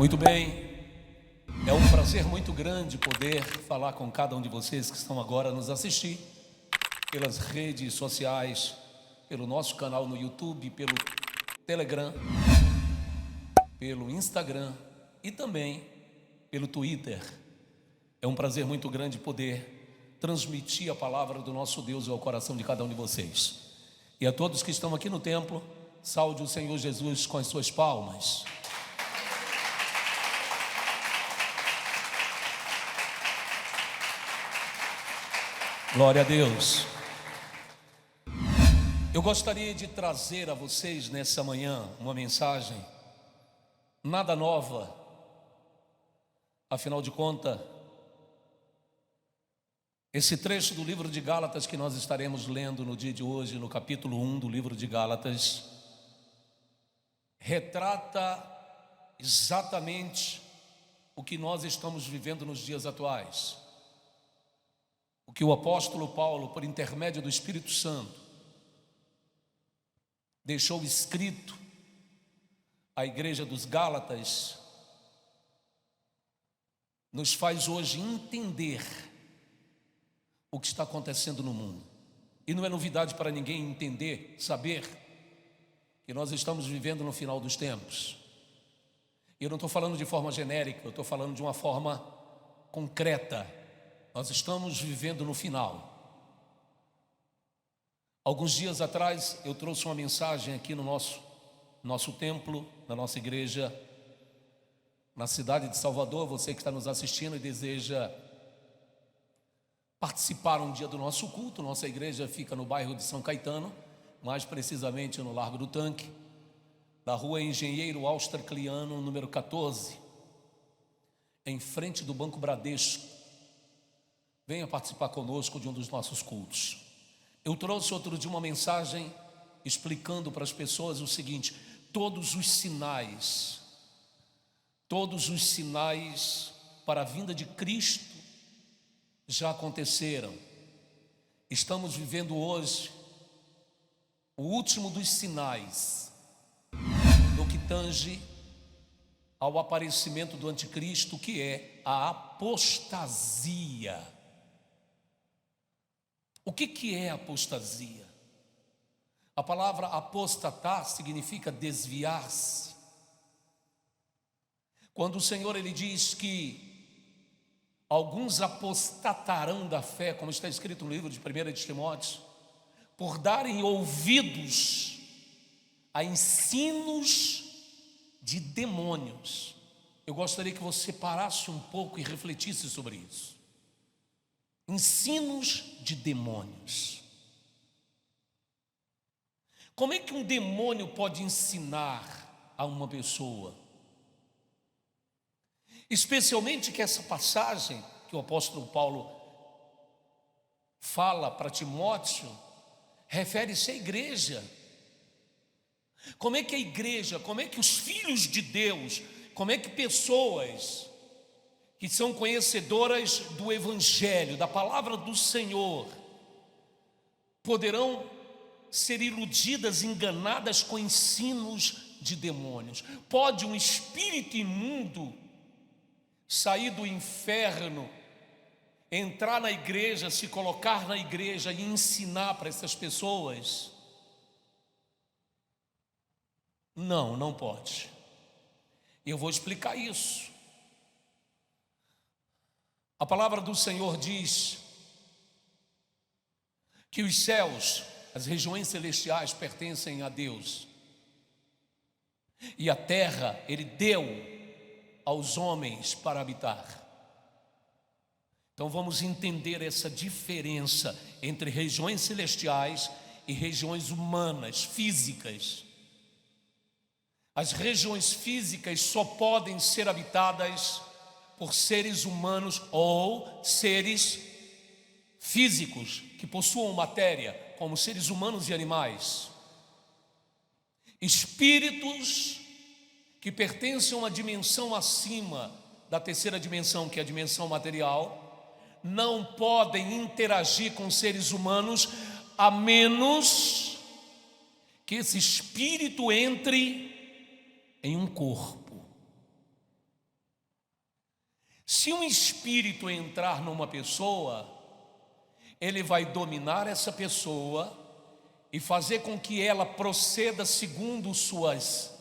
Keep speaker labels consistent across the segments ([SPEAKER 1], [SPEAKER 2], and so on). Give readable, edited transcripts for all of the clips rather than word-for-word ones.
[SPEAKER 1] Muito bem, é um prazer muito grande poder falar com cada um de vocês que estão agora a nos assistir pelas redes sociais, pelo nosso canal no YouTube, pelo Telegram, pelo Instagram e também pelo Twitter. É um prazer muito grande poder transmitir a palavra do nosso Deus ao coração de cada um de vocês. E a todos que estão aqui no templo, saúde o Senhor Jesus com as suas palmas. Glória a Deus. Eu gostaria de trazer a vocês nessa manhã uma mensagem nada nova, afinal de contas, esse trecho do livro de Gálatas que nós estaremos lendo no dia de hoje, no capítulo 1 do livro de Gálatas, retrata exatamente o que nós estamos vivendo nos dias atuais. O que o apóstolo Paulo, por intermédio do Espírito Santo, deixou escrito à igreja dos Gálatas, nos faz hoje entender o que está acontecendo no mundo. E não é novidade para ninguém entender, saber que nós estamos vivendo no final dos tempos. E eu não estou falando de forma genérica, eu estou falando de uma forma concreta. Nós estamos vivendo no final. Alguns dias atrás eu trouxe uma mensagem aqui no nosso templo, na nossa igreja, na cidade de Salvador. Você que está nos assistindo e deseja participar um dia do nosso culto, nossa igreja fica no bairro de São Caetano, mais precisamente no Largo do Tanque, da rua Engenheiro Austercliano, número 14, em frente do Banco Bradesco. Venha participar conosco de um dos nossos cultos. Eu trouxe outro dia uma mensagem explicando para as pessoas o seguinte: todos os sinais para a vinda de Cristo já aconteceram. Estamos vivendo hoje o último dos sinais no que tange ao aparecimento do anticristo, que é a apostasia. O que é apostasia? A palavra apostatar significa desviar-se. Quando o Senhor ele diz que alguns apostatarão da fé, como está escrito no livro de 1 de Timóteo, por darem ouvidos a ensinos de demônios. Eu gostaria que você parasse um pouco e refletisse sobre isso. Ensinos de demônios. Como é que um demônio pode ensinar a uma pessoa? Especialmente que essa passagem que o apóstolo Paulo fala para Timóteo refere-se à igreja. Como é que a igreja, como é que os filhos de Deus, como é que pessoas que são conhecedoras do Evangelho, da palavra do Senhor, poderão ser iludidas, enganadas com ensinos de demônios? Pode um espírito imundo sair do inferno, entrar na igreja, se colocar na igreja e ensinar para essas pessoas? Não, não pode. Eu vou explicar isso. A palavra do Senhor diz que os céus, as regiões celestiais pertencem a Deus, e a terra Ele deu aos homens para habitar. Então vamos entender essa diferença entre regiões celestiais e regiões humanas, físicas. As regiões físicas só podem ser habitadas por seres humanos ou seres físicos que possuam matéria, como seres humanos e animais. Espíritos que pertencem a uma dimensão acima da terceira dimensão, que é a dimensão material, não podem interagir com seres humanos a menos que esse espírito entre em um corpo. Se um espírito entrar numa pessoa, ele vai dominar essa pessoa e fazer com que ela proceda segundo suas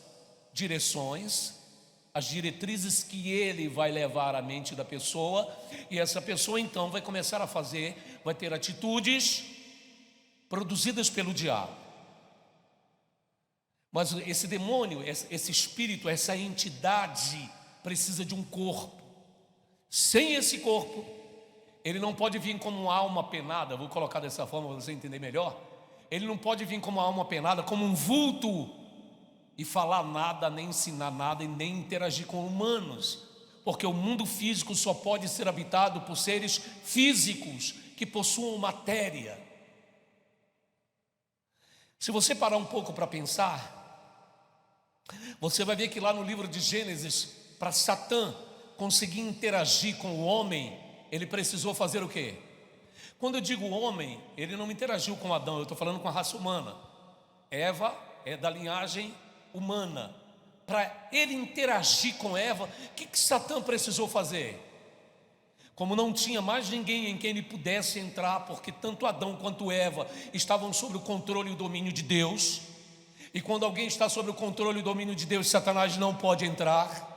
[SPEAKER 1] direções, as diretrizes que ele vai levar à mente da pessoa, e essa pessoa então vai começar a fazer, vai ter atitudes produzidas pelo diabo. Mas esse demônio, esse espírito, essa entidade precisa de um corpo. Sem esse corpo, ele não pode vir como uma alma penada. Vou colocar dessa forma para você entender melhor. Ele não pode vir como uma alma penada, como um vulto, e falar nada, nem ensinar nada e nem interagir com humanos, porque o mundo físico só pode ser habitado por seres físicos que possuam matéria. Se você parar um pouco para pensar, você vai ver que lá no livro de Gênesis, para Satã conseguir interagir com o homem, ele precisou fazer o quê? Quando eu digo homem, ele não interagiu com Adão, eu estou falando com a raça humana. Eva é da linhagem humana. Para ele interagir com Eva, o que Satã precisou fazer? Como não tinha mais ninguém em quem ele pudesse entrar, porque tanto Adão quanto Eva estavam sob o controle e o domínio de Deus, e quando alguém está sob o controle e o domínio de Deus, Satanás não pode entrar,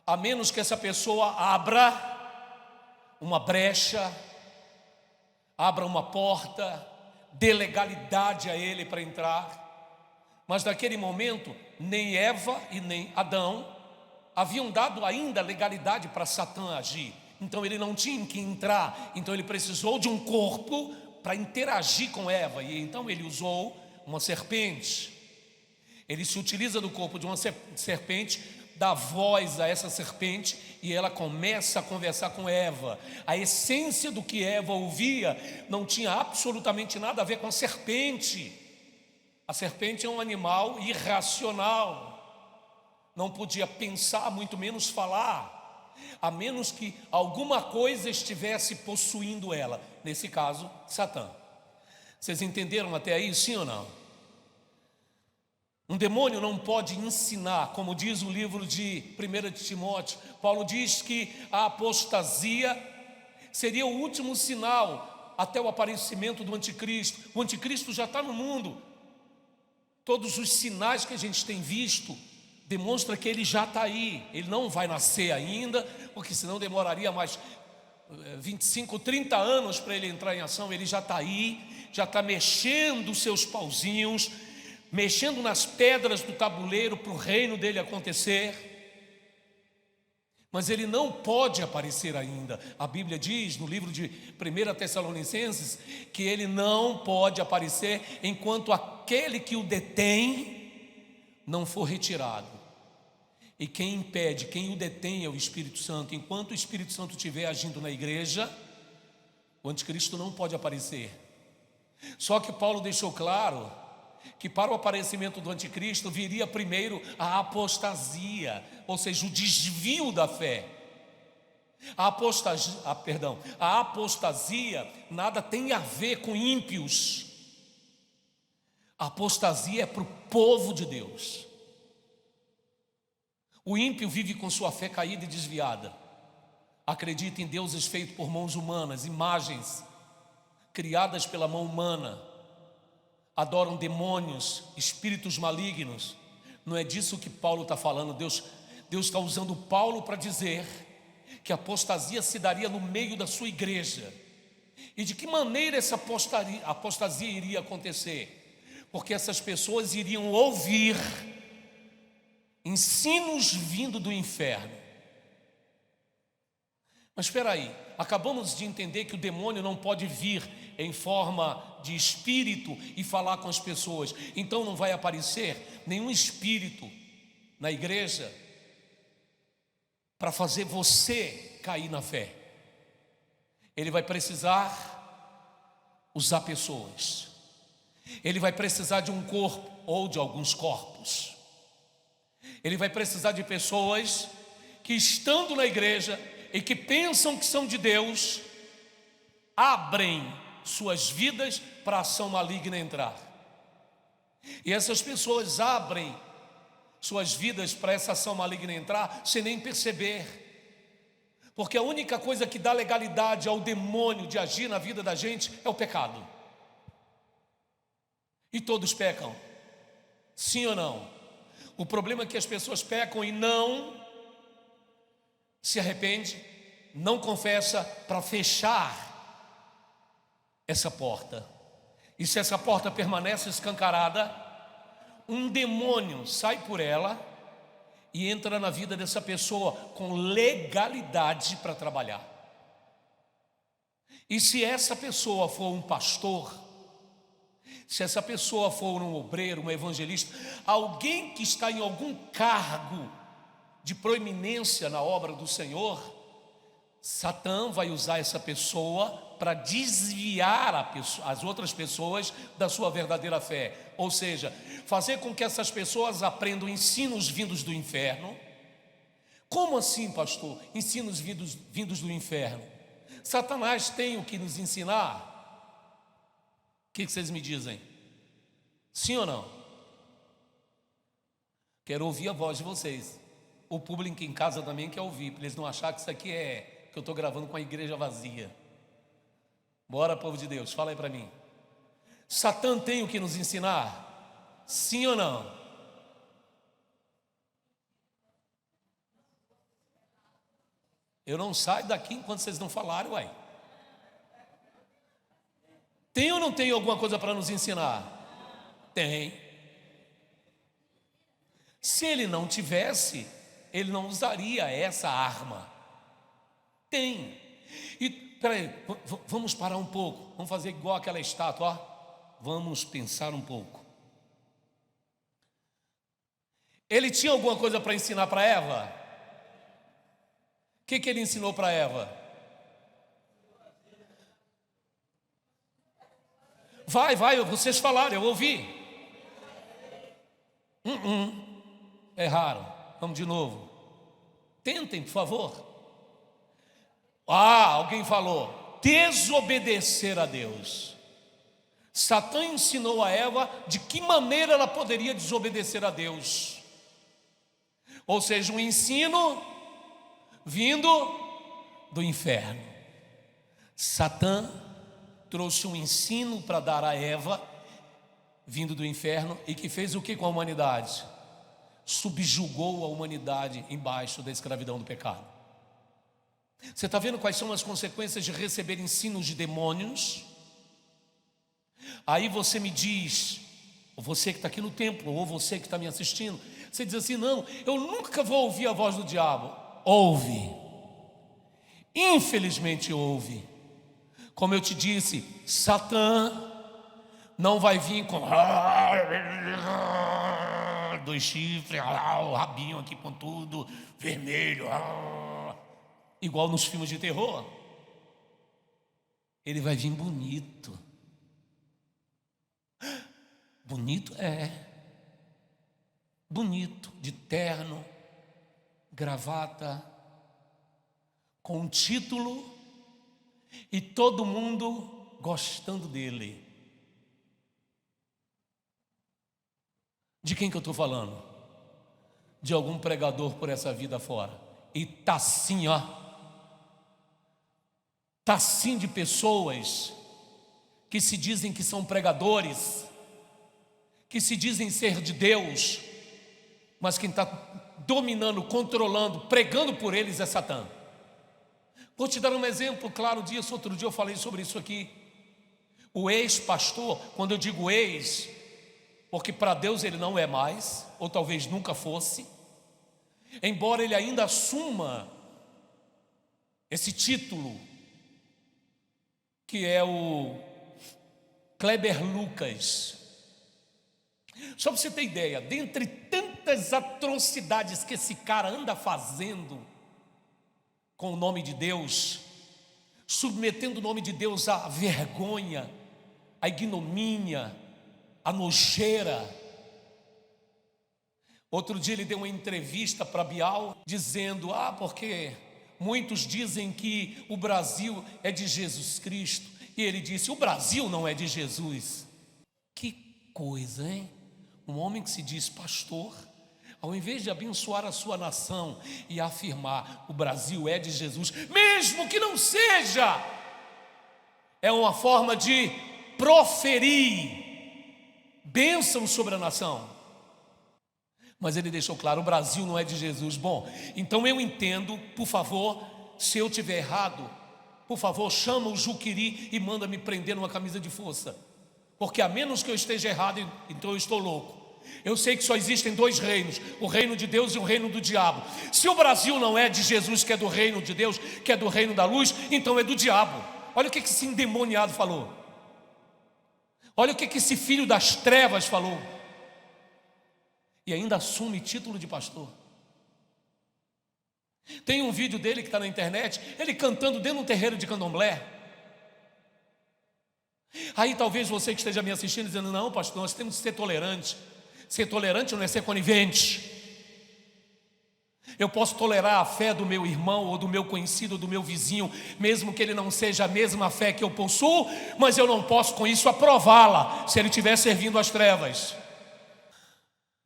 [SPEAKER 1] a menos que essa pessoa abra uma brecha, abra uma porta, dê legalidade a ele para entrar. Mas naquele momento, nem Eva e nem Adão haviam dado ainda legalidade para Satã agir. Então ele não tinha que entrar, então ele precisou de um corpo para interagir com Eva, e então ele usou uma serpente. Ele se utiliza do corpo de uma serpente, dá voz a essa serpente e ela começa a conversar com Eva. A essência do que Eva ouvia não tinha absolutamente nada a ver com a serpente. A serpente é um animal irracional, não podia pensar, muito menos falar, a menos que alguma coisa estivesse possuindo ela, nesse caso, Satã. Vocês entenderam até aí, sim ou não? Um demônio não pode ensinar, como diz o livro de 1 de Timóteo. Paulo diz que a apostasia seria o último sinal até o aparecimento do anticristo. O anticristo já está no mundo. Todos os sinais que a gente tem visto demonstram que ele já está aí. Ele não vai nascer ainda, porque senão demoraria mais 25, 30 anos para ele entrar em ação. Ele já está aí, já está mexendo os seus pauzinhos, mexendo nas pedras do tabuleiro para o reino dele acontecer. Mas ele não pode aparecer ainda. A Bíblia diz no livro de 1 Tessalonicenses que ele não pode aparecer enquanto aquele que o detém não for retirado. E quem impede, quem o detém é o Espírito Santo. Enquanto o Espírito Santo estiver agindo na igreja, o anticristo não pode aparecer. Só que Paulo deixou claro que para o aparecimento do anticristo viria primeiro a apostasia, ou seja, o desvio da fé. A apostasia nada tem a ver com ímpios. A apostasia é para o povo de Deus. O ímpio vive com sua fé caída e desviada. Acredita em deuses feitos por mãos humanas, imagens criadas pela mão humana. Adoram demônios, espíritos malignos. Não é disso que Paulo está falando. Deus está usando Paulo para dizer que a apostasia se daria no meio da sua igreja. E de que maneira essa apostasia iria acontecer? Porque essas pessoas iriam ouvir ensinos vindo do inferno. Mas espera aí, acabamos de entender que o demônio não pode vir em forma de espírito e falar com as pessoas. Então não vai aparecer nenhum espírito na igreja para fazer você cair na fé. Ele vai precisar usar pessoas. Ele vai precisar de um corpo ou de alguns corpos. Ele vai precisar de pessoas que, estando na igreja e que pensam que são de Deus, abrem suas vidas para a ação maligna entrar. E essas pessoas abrem suas vidas para essa ação maligna entrar sem nem perceber. Porque a única coisa que dá legalidade ao demônio de agir na vida da gente é o pecado. E todos pecam, sim ou não? O problema é que as pessoas pecam e não se arrepende, não confessa para fechar essa porta. E se essa porta permanece escancarada, um demônio sai por ela e entra na vida dessa pessoa com legalidade para trabalhar. E se essa pessoa for um pastor, se essa pessoa for um obreiro, um evangelista, alguém que está em algum cargo de proeminência na obra do Senhor, Satã vai usar essa pessoa para desviar as outras pessoas da sua verdadeira fé. Ou seja, fazer com que essas pessoas aprendam ensinos vindos do inferno. Como assim, pastor? Ensinos vindos do inferno? Satanás tem o que nos ensinar? O que vocês me dizem? Sim ou não? Quero ouvir a voz de vocês. O público em casa também quer ouvir, para eles não acharem que isso aqui é que eu estou gravando com a igreja vazia. Bora, povo de Deus, fala aí para mim. Satã tem o que nos ensinar? Sim ou não? Eu não saio daqui enquanto vocês não falarem, uai. Tem ou não tem alguma coisa para nos ensinar? Tem. Se ele não tivesse, ele não usaria essa arma. Tem. E peraí, vamos parar um pouco. Vamos fazer igual aquela estátua, ó. Vamos pensar um pouco. Ele tinha alguma coisa para ensinar para Eva? O que ele ensinou para Eva? Vai, vocês falaram, eu ouvi. Erraram. Vamos de novo. Tentem, por favor. Alguém falou, desobedecer a Deus. Satã ensinou a Eva de que maneira ela poderia desobedecer a Deus. Ou seja, um ensino vindo do inferno. Satã trouxe um ensino para dar a Eva, vindo do inferno, e que fez o que com a humanidade? Subjugou a humanidade embaixo da escravidão do pecado. Você está vendo quais são as consequências de receber ensinos de demônios? Aí você me diz, ou você que está aqui no templo, ou você que está me assistindo, você diz assim, não, eu nunca vou ouvir a voz do diabo. Ouve. Infelizmente ouve. Como eu te disse, Satã não vai vir com 2 chifres, o rabinho aqui com tudo, vermelho, igual nos filmes de terror. Ele vai vir bonito. Bonito bonito, de terno, gravata, com um título e todo mundo gostando dele. De quem que eu estou falando? De algum pregador por essa vida fora. E tá assim, ó. Tá assim de pessoas que se dizem que são pregadores, que se dizem ser de Deus, mas quem está dominando, controlando, pregando por eles é Satã. Vou te dar um exemplo claro disso. Outro dia eu falei sobre isso aqui. O ex-pastor, quando eu digo ex, porque para Deus ele não é mais, ou talvez nunca fosse, embora ele ainda assuma esse título, que é o Kleber Lucas. Só para você ter ideia, dentre tantas atrocidades que esse cara anda fazendo com o nome de Deus, submetendo o nome de Deus à vergonha, à ignomínia, à nojeira. Outro dia ele deu uma entrevista para Bial, dizendo, porque muitos dizem que o Brasil é de Jesus Cristo. E ele disse, o Brasil não é de Jesus. Que coisa, hein? Um homem que se diz pastor, ao invés de abençoar a sua nação e afirmar: o Brasil é de Jesus, mesmo que não seja, é uma forma de proferir bênção sobre a nação. Mas ele deixou claro: o Brasil não é de Jesus. Bom, então eu entendo, por favor, se eu estiver errado, por favor, chama o Juqueri e manda me prender numa camisa de força, porque a menos que eu esteja errado, então eu estou louco. Eu sei que só existem dois reinos, o reino de Deus e o reino do diabo. Se o Brasil não é de Jesus, que é do reino de Deus, que é do reino da luz, então é do diabo. Olha o que esse endemoniado falou. Olha o que esse filho das trevas falou. E ainda assume título de pastor. Tem um vídeo dele que está na internet, ele cantando dentro de um terreiro de candomblé. Aí talvez você que esteja me assistindo dizendo: não, pastor, nós temos que ser tolerantes. Ser tolerante não é ser conivente. Eu posso tolerar a fé do meu irmão, ou do meu conhecido, ou do meu vizinho, mesmo que ele não seja a mesma fé que eu possuo, mas eu não posso com isso aprová-la, se ele estiver servindo às trevas.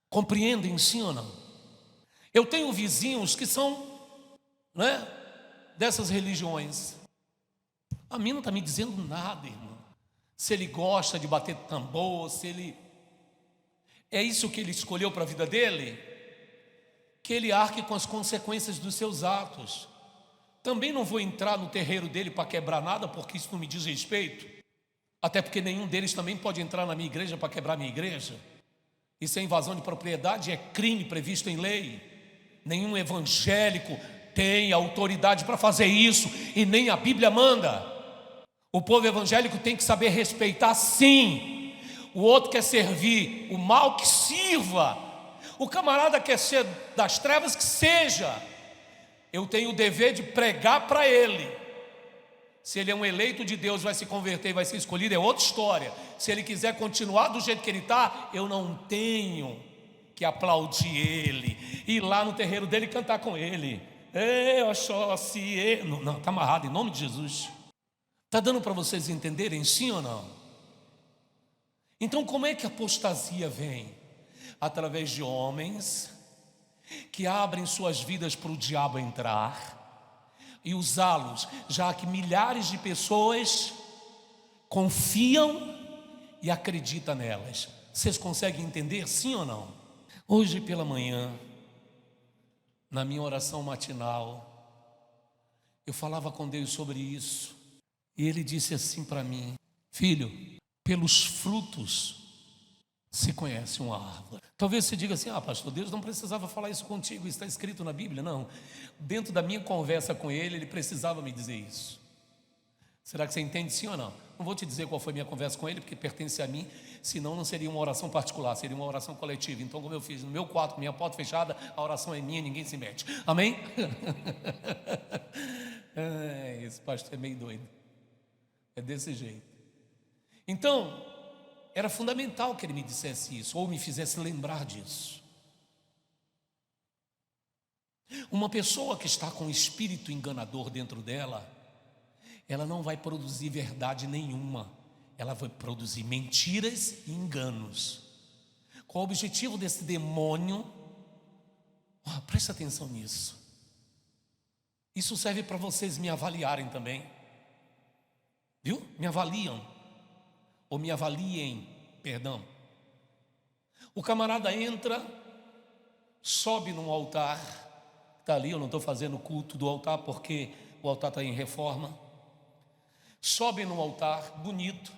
[SPEAKER 1] Compreendem, sim ou não? Eu tenho vizinhos que são, dessas religiões. A mim não está me dizendo nada, irmão. Se ele gosta de bater tambor, se ele... é isso que ele escolheu para a vida dele, que ele arque com as consequências dos seus atos. Também não vou entrar no terreiro dele para quebrar nada, porque isso não me diz respeito. Até porque nenhum deles também pode entrar na minha igreja para quebrar a minha igreja. Isso é invasão de propriedade, é crime previsto em lei. Nenhum evangélico tem autoridade para fazer isso, e nem a Bíblia manda. O povo evangélico tem que saber respeitar, sim. O outro quer servir o mal, que sirva. O camarada quer ser das trevas, que seja. Eu tenho o dever de pregar para ele. Se ele é um eleito de Deus, vai se converter, vai ser escolhido, é outra história. Se ele quiser continuar do jeito que ele está, eu não tenho que aplaudir ele, ir lá no terreiro dele e cantar com ele. Não, está amarrado, em nome de Jesus. Está dando para vocês entenderem, sim ou não? Então, como é que a apostasia vem? Através de homens que abrem suas vidas para o diabo entrar e usá-los, já que milhares de pessoas confiam e acreditam nelas. Vocês conseguem entender, sim ou não? Hoje pela manhã, na minha oração matinal, eu falava com Deus sobre isso, e Ele disse assim para mim: filho, pelos frutos se conhece uma árvore. Talvez você diga assim: pastor, Deus não precisava falar isso contigo, isso está escrito na Bíblia. Não, dentro da minha conversa com Ele, Ele precisava me dizer isso. Será que você entende, sim ou não? Não vou te dizer qual foi a minha conversa com Ele, porque pertence a mim, senão não seria uma oração particular, seria uma oração coletiva. Então, como eu fiz no meu quarto, minha porta fechada, a oração é minha, ninguém se mete. Amém? Esse pastor é meio doido. É desse jeito. Então, era fundamental que ele me dissesse isso, ou me fizesse lembrar disso. Uma pessoa que está com um espírito enganador dentro dela, ela não vai produzir verdade nenhuma. Ela vai produzir mentiras e enganos. Qual o objetivo desse demônio? Presta atenção nisso. Isso serve para vocês me avaliarem também. Viu? Me avaliam. Ou me avaliem, perdão. O camarada entra, sobe num altar, está ali, eu não estou fazendo culto do altar, porque o altar está em reforma. Sobe num altar, bonito,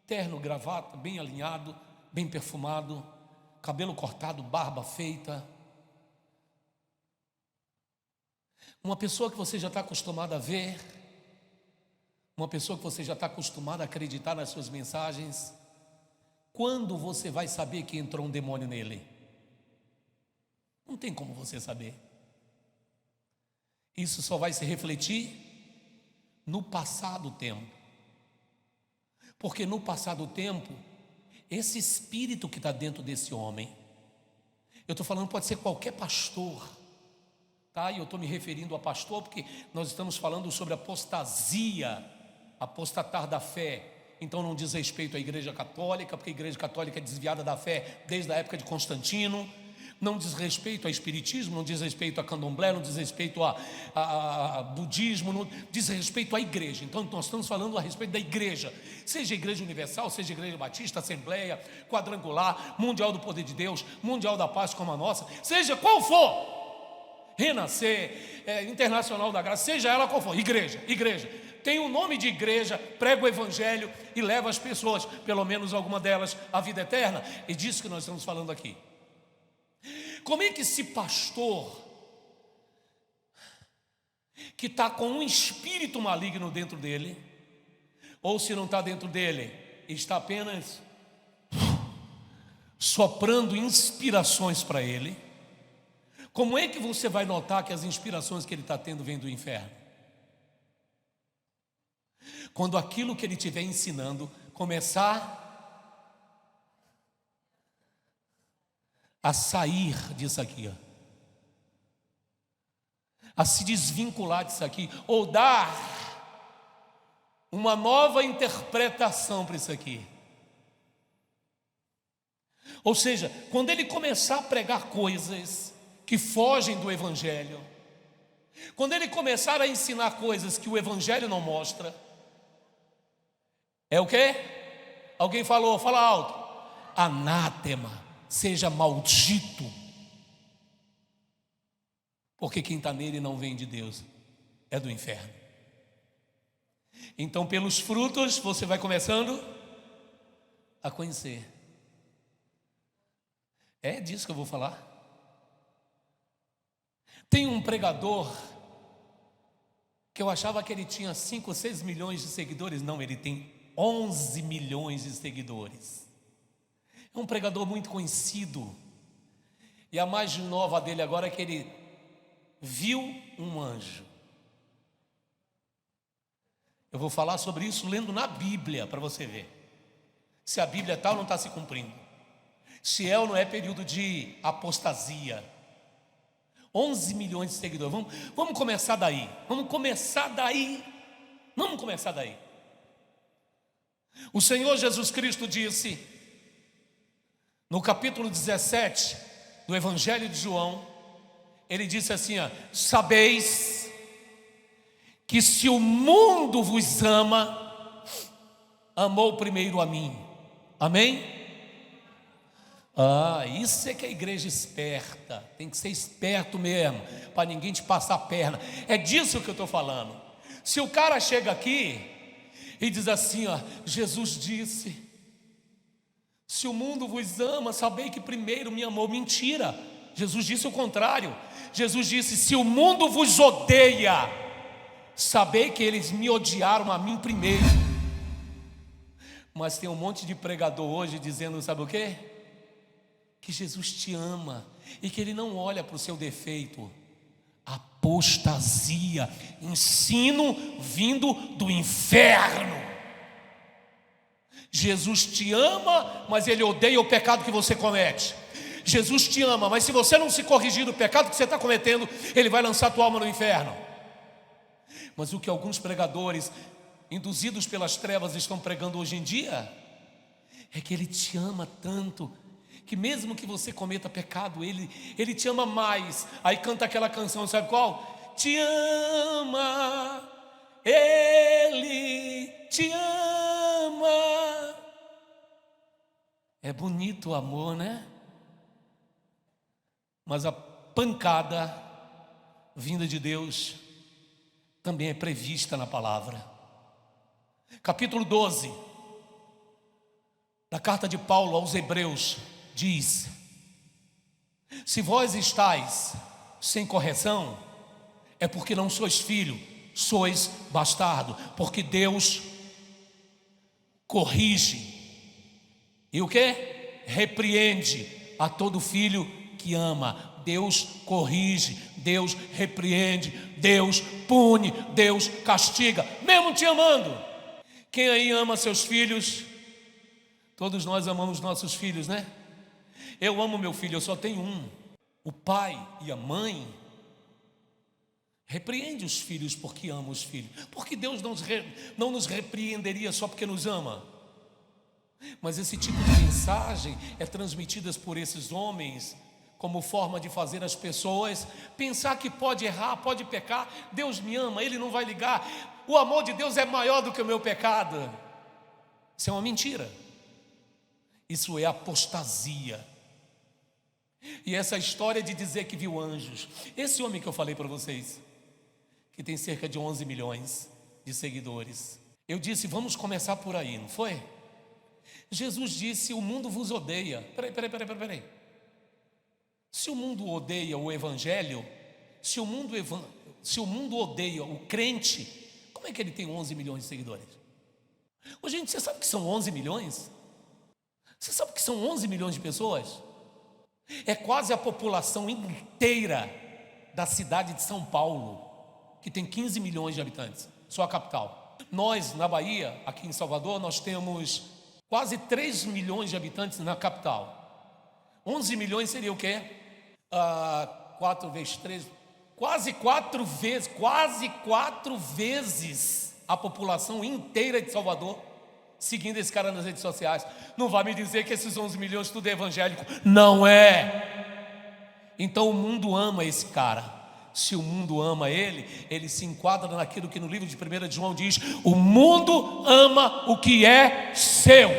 [SPEAKER 1] terno, gravata, bem alinhado, bem perfumado, cabelo cortado, barba feita. Uma pessoa que você já está acostumado a ver, uma pessoa que você já está acostumado a acreditar nas suas mensagens. Quando você vai saber que entrou um demônio nele? Não tem como você saber. Isso só vai se refletir no passado tempo. Porque no passado tempo, esse espírito que está dentro desse homem, eu estou falando, pode ser qualquer pastor, tá? E eu estou me referindo a pastor porque nós estamos falando sobre apostasia, apostatar da fé. Então não diz respeito à Igreja Católica, porque a Igreja Católica é desviada da fé desde a época de Constantino. não diz respeito a espiritismo, não diz respeito a candomblé, não diz respeito a budismo, não diz respeito à igreja. Então nós estamos falando a respeito da igreja, seja a igreja universal, seja a igreja batista, assembleia, quadrangular, mundial do poder de Deus, mundial da paz como a nossa, seja qual for, renascer, internacional da graça, seja ela qual for, igreja, tem o nome de igreja, prega o evangelho e leva as pessoas, pelo menos alguma delas, à vida eterna. E disso que nós estamos falando aqui. Como é que esse pastor, que está com um espírito maligno dentro dele, ou se não está dentro dele, está apenas soprando inspirações para ele, como é que você vai notar que as inspirações que ele está tendo vêm do inferno? Quando aquilo que ele estiver ensinando começar a sair disso aqui, a se desvincular disso aqui, ou dar uma nova interpretação para isso aqui. Ou seja, quando ele começar a pregar coisas que fogem do evangelho, quando ele começar a ensinar coisas que o evangelho não mostra, é o quê? Alguém falou, fala alto. Anátema, seja maldito. Porque quem está nele não vem de Deus, é do inferno. Então pelos frutos você vai começando a conhecer. É disso que eu vou falar. Tem um pregador que eu achava que ele tinha 5 ou 6 milhões de seguidores. Não, ele tem 11 milhões de seguidores. É um pregador muito conhecido. E a mais nova dele agora é que ele viu um anjo. Eu vou falar sobre isso lendo na Bíblia, para você ver se a Bíblia tal não está se cumprindo, se é ou não é período de apostasia. 11 milhões de seguidores. Vamos começar daí. O Senhor Jesus Cristo disse, no capítulo 17 do Evangelho de João, ele disse assim, sabeis que se o mundo vos ama, amou primeiro a mim. Amém? Isso é que é a igreja esperta. Tem que ser esperto mesmo, para ninguém te passar a perna. É disso que eu estou falando. Se o cara chega aqui e diz assim, Jesus disse, se o mundo vos ama, sabei que primeiro me amou. Mentira, Jesus disse o contrário. Jesus disse, se o mundo vos odeia, sabei que eles me odiaram a mim primeiro. Mas tem um monte de pregador hoje dizendo, sabe o quê? Que Jesus te ama e que Ele não olha para o seu defeito. Apostasia, ensino vindo do inferno. Jesus te ama, mas Ele odeia o pecado que você comete. Jesus te ama, mas se você não se corrigir do pecado que você está cometendo, Ele vai lançar a tua alma no inferno. Mas o que alguns pregadores, induzidos pelas trevas, estão pregando hoje em dia, é que Ele te ama tanto, que mesmo que você cometa pecado, Ele te ama mais. Aí canta aquela canção, sabe qual? Te ama, Ele te ama. É bonito o amor, né? Mas a pancada vinda de Deus também é prevista na palavra. Capítulo 12 da carta de Paulo aos Hebreus diz: se vós estáis sem correção, é porque não sois filho, sois bastardo, porque Deus corrige e o que? Repreende a todo filho que ama. Deus corrige, Deus repreende, Deus pune, Deus castiga, mesmo te amando. Quem aí ama seus filhos? Todos nós amamos nossos filhos, né? Eu amo meu filho, eu só tenho um. O pai e a mãe repreende os filhos porque ama os filhos. Porque Deus não nos repreenderia só porque nos ama. Mas esse tipo de mensagem é transmitida por esses homens como forma de fazer as pessoas pensar que pode errar, pode pecar. Deus me ama, Ele não vai ligar. O amor de Deus é maior do que o meu pecado. Isso é uma mentira. Isso é apostasia. E essa história de dizer que viu anjos. Esse homem que eu falei para vocês, que tem cerca de 11 milhões de seguidores. Eu disse, vamos começar por aí, não foi? Jesus disse, o mundo vos odeia. Peraí. Se o mundo odeia o evangelho, se o mundo odeia o crente, como é que ele tem 11 milhões de seguidores? Ô, gente, você sabe que são 11 milhões? Você sabe que são 11 milhões de pessoas? É quase a população inteira da cidade de São Paulo, que tem 15 milhões de habitantes, só a capital. Nós, na Bahia, aqui em Salvador, nós temos quase 3 milhões de habitantes na capital. 11 milhões seria o quê? 4 vezes 3, quase quatro vezes a população inteira de Salvador, seguindo esse cara nas redes sociais. Não vai me dizer que esses 11 milhões tudo é evangélico. Não é. Então o mundo ama esse cara. Se o mundo ama ele, ele se enquadra naquilo que no livro de 1 João diz: o mundo ama o que é seu.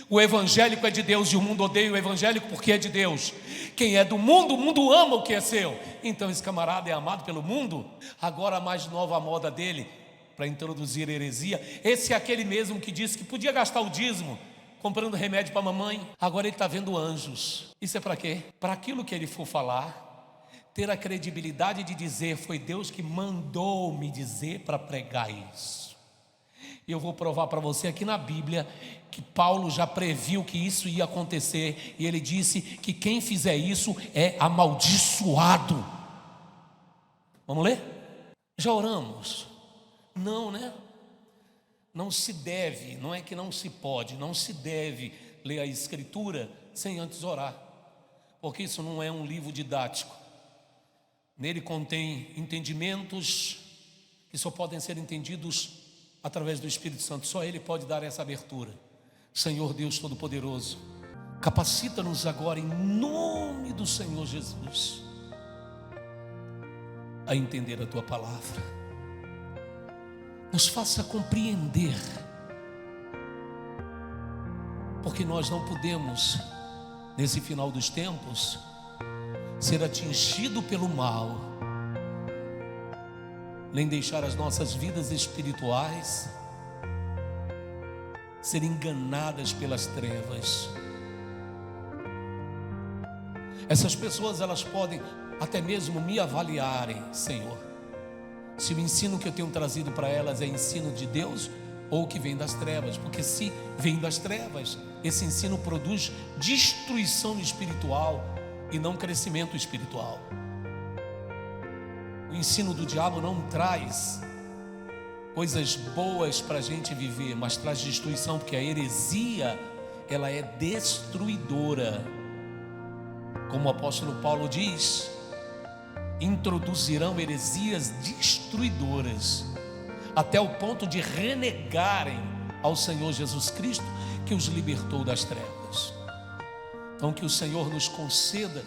[SPEAKER 1] O evangélico é de Deus e o mundo odeia o evangélico porque é de Deus. Quem é do mundo, o mundo ama o que é seu. Então esse camarada é amado pelo mundo. Agora a mais nova moda dele, para introduzir heresia, esse é aquele mesmo que disse que podia gastar o dízimo comprando remédio para a mamãe. Agora ele está vendo anjos. Isso é para quê? Para aquilo que ele for falar, ter a credibilidade de dizer, foi Deus que mandou me dizer para pregar isso. E eu vou provar para você aqui na Bíblia que Paulo já previu que isso ia acontecer, e ele disse que quem fizer isso é amaldiçoado. Vamos ler? Já oramos? Não, né? Não se deve, não é que não se pode, não se deve ler a Escritura sem antes orar, porque isso não é um livro didático. Nele contém entendimentos que só podem ser entendidos através do Espírito Santo. Só Ele pode dar essa abertura. Senhor Deus Todo-Poderoso, capacita-nos agora em nome do Senhor Jesus a entender a Tua palavra. Nos faça compreender, porque nós não podemos, nesse final dos tempos, ser atingido pelo mal, nem deixar as nossas vidas espirituais serem enganadas pelas trevas. Essas pessoas, elas podem até mesmo me avaliarem, Senhor, se o ensino que eu tenho trazido para elas é ensino de Deus ou que vem das trevas, porque se vem das trevas, esse ensino produz destruição espiritual e não crescimento espiritual. O ensino do diabo não traz coisas boas para a gente viver, mas traz destruição, porque a heresia, ela é destruidora. Como o apóstolo Paulo diz, introduzirão heresias destruidoras, até o ponto de renegarem ao Senhor Jesus Cristo, que os libertou das trevas. Então que o Senhor nos conceda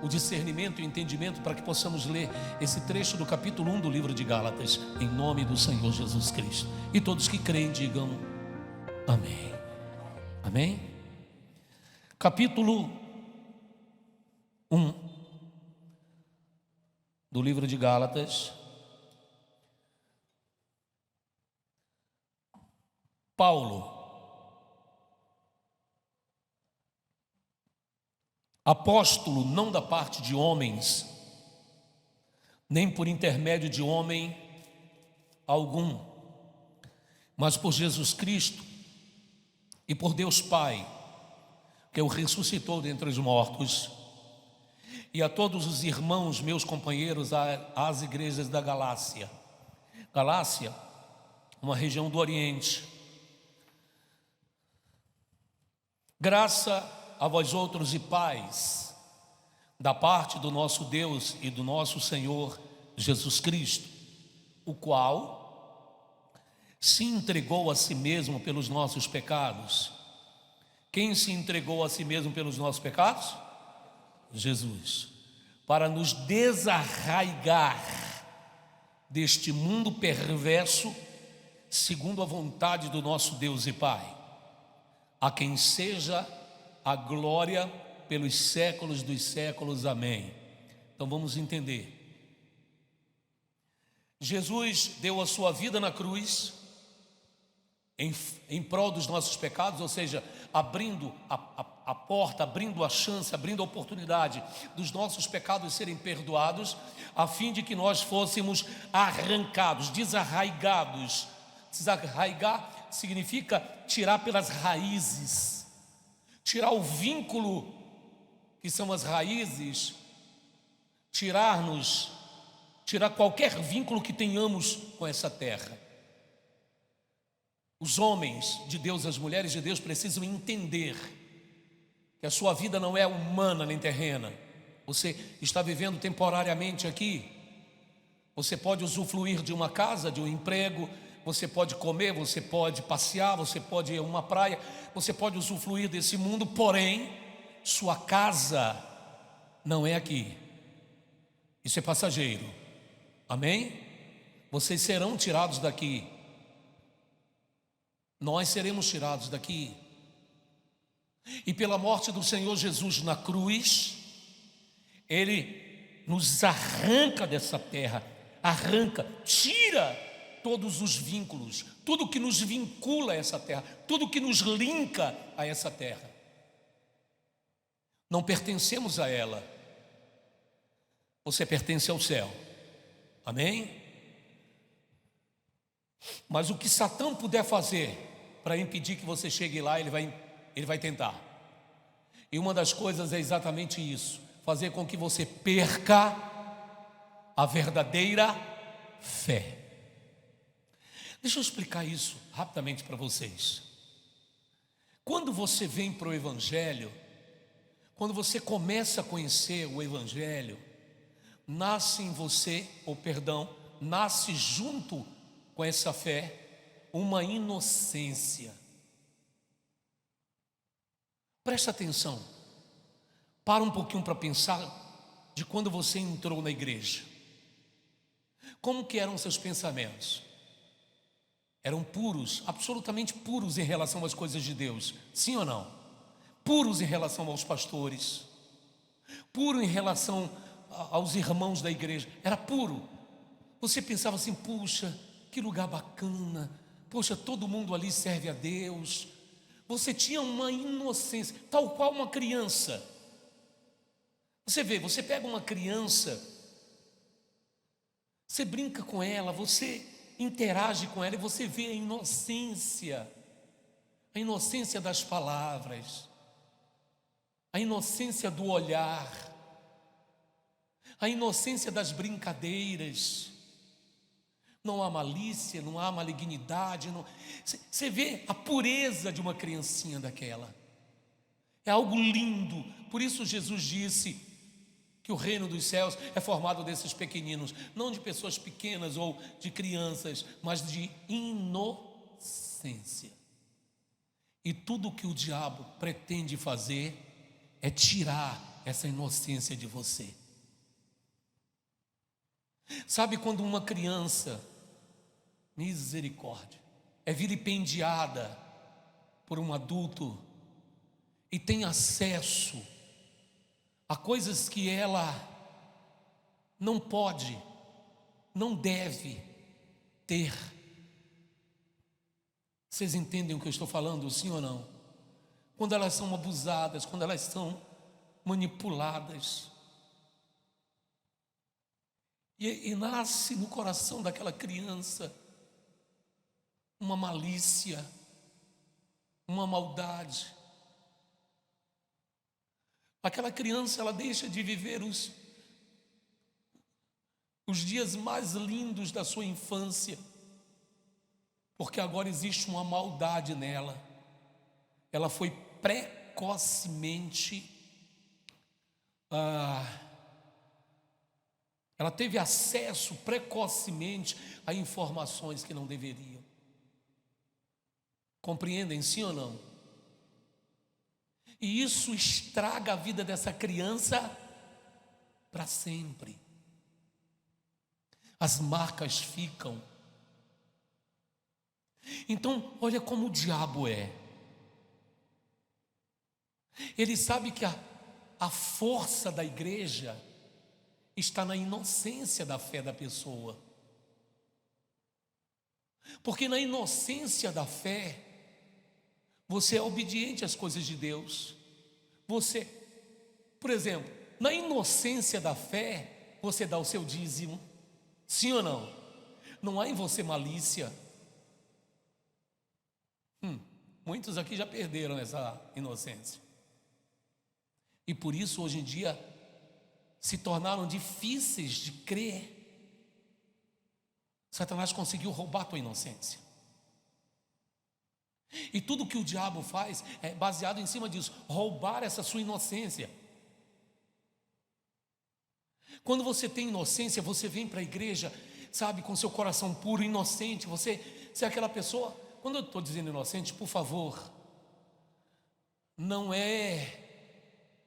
[SPEAKER 1] o discernimento e o entendimento para que possamos ler esse trecho do capítulo 1 do livro de Gálatas, em nome do Senhor Jesus Cristo. E todos que creem digam amém. Amém? Capítulo 1 do livro de Gálatas. Paulo, apóstolo, não da parte de homens, nem por intermédio de homem algum, mas por Jesus Cristo e por Deus Pai, que o ressuscitou dentre os mortos, e a todos os irmãos, meus companheiros, às igrejas da Galácia. Galácia, uma região do Oriente. Graça a vós outros e paz, da parte do nosso Deus e do nosso Senhor Jesus Cristo, o qual se entregou a si mesmo pelos nossos pecados. Quem se entregou a si mesmo pelos nossos pecados? Jesus, para nos desarraigar deste mundo perverso, segundo a vontade do nosso Deus e Pai, a quem seja a glória pelos séculos dos séculos. Amém. Então vamos entender. Jesus deu a sua vida na cruz em prol dos nossos pecados, ou seja, abrindo a porta, abrindo a chance, abrindo a oportunidade dos nossos pecados serem perdoados, a fim de que nós fôssemos arrancados, desarraigados. Desarraigar significa tirar pelas raízes, tirar o vínculo que são as raízes, tirar qualquer vínculo que tenhamos com essa terra. Os homens de Deus, as mulheres de Deus precisam entender que a sua vida não é humana nem terrena. Você está vivendo temporariamente aqui. Você pode usufruir de uma casa, de um emprego, você pode comer, você pode passear, você pode ir a uma praia, você pode usufruir desse mundo, porém, sua casa não é aqui. Isso é passageiro. Amém? Vocês serão tirados daqui. Nós seremos tirados daqui. E pela morte do Senhor Jesus na cruz, Ele nos arranca dessa terra, tira todos os vínculos, tudo que nos vincula a essa terra, tudo que nos linka a essa terra. Não pertencemos a ela. Você pertence ao céu. Amém? Mas o que Satã puder fazer para impedir que você chegue lá, ele vai tentar. E uma das coisas é exatamente isso: fazer com que você perca a verdadeira fé. Deixa eu explicar isso rapidamente para vocês. Quando você vem para o Evangelho, quando você começa a conhecer o Evangelho, nasce em você, nasce junto com essa fé, uma inocência. Presta atenção, para um pouquinho para pensar de quando você entrou na igreja. Como que eram seus pensamentos? Eram puros, absolutamente puros em relação às coisas de Deus, sim ou não? Puros em relação aos pastores, puro em relação aos irmãos da igreja, era puro. Você pensava assim: puxa, que lugar bacana, poxa, todo mundo ali serve a Deus. Você tinha uma inocência, tal qual uma criança. Você vê, você pega uma criança, você brinca com ela, você interage com ela e você vê a inocência das palavras, a inocência do olhar, a inocência das brincadeiras. Não há malícia, não há malignidade. Você vê a pureza de uma criancinha daquela. É algo lindo. Por isso Jesus disse que o reino dos céus é formado desses pequeninos, não de pessoas pequenas ou de crianças, mas de inocência. E tudo que o diabo pretende fazer é tirar essa inocência de você. Sabe quando uma criança, misericórdia, é vilipendiada por um adulto e tem acesso a coisas que ela não pode, não deve ter? Vocês entendem o que eu estou falando, sim ou não? Quando elas são abusadas, quando elas são manipuladas, e nasce no coração daquela criança uma malícia, uma maldade. Aquela criança, ela deixa de viver os dias mais lindos da sua infância, porque agora existe uma maldade nela. Ela foi precocemente, ela teve acesso precocemente a informações que não deveriam. Compreendem, sim ou não? E isso estraga a vida dessa criança para sempre. As marcas ficam. Então, olha como o diabo é. Ele sabe que a força da igreja está na inocência da fé da pessoa. Porque na inocência da fé, você é obediente às coisas de Deus. Você, por exemplo, na inocência da fé, você dá o seu dízimo. Sim ou não? Não há em você malícia. Muitos aqui já perderam essa inocência. E por isso, hoje em dia, se tornaram difíceis de crer. Satanás conseguiu roubar a tua inocência. E tudo que o diabo faz é baseado em cima disso, roubar essa sua inocência. Quando você tem inocência, você vem para a igreja, sabe, com seu coração puro, inocente. Você é aquela pessoa. Quando eu estou dizendo inocente, por favor, não é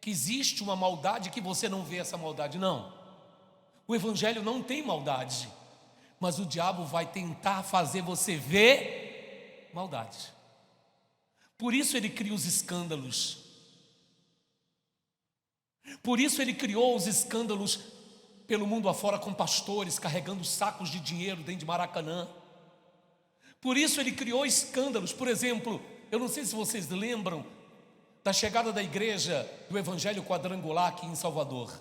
[SPEAKER 1] que existe uma maldade que você não vê essa maldade, não. O evangelho não tem maldade, mas o diabo vai tentar fazer você ver maldade. Por isso ele cria os escândalos. Por isso ele criou os escândalos pelo mundo afora, com pastores carregando sacos de dinheiro dentro de Maracanã. Por isso ele criou escândalos. Por exemplo, eu não sei se vocês lembram da chegada da igreja do Evangelho Quadrangular aqui em Salvador.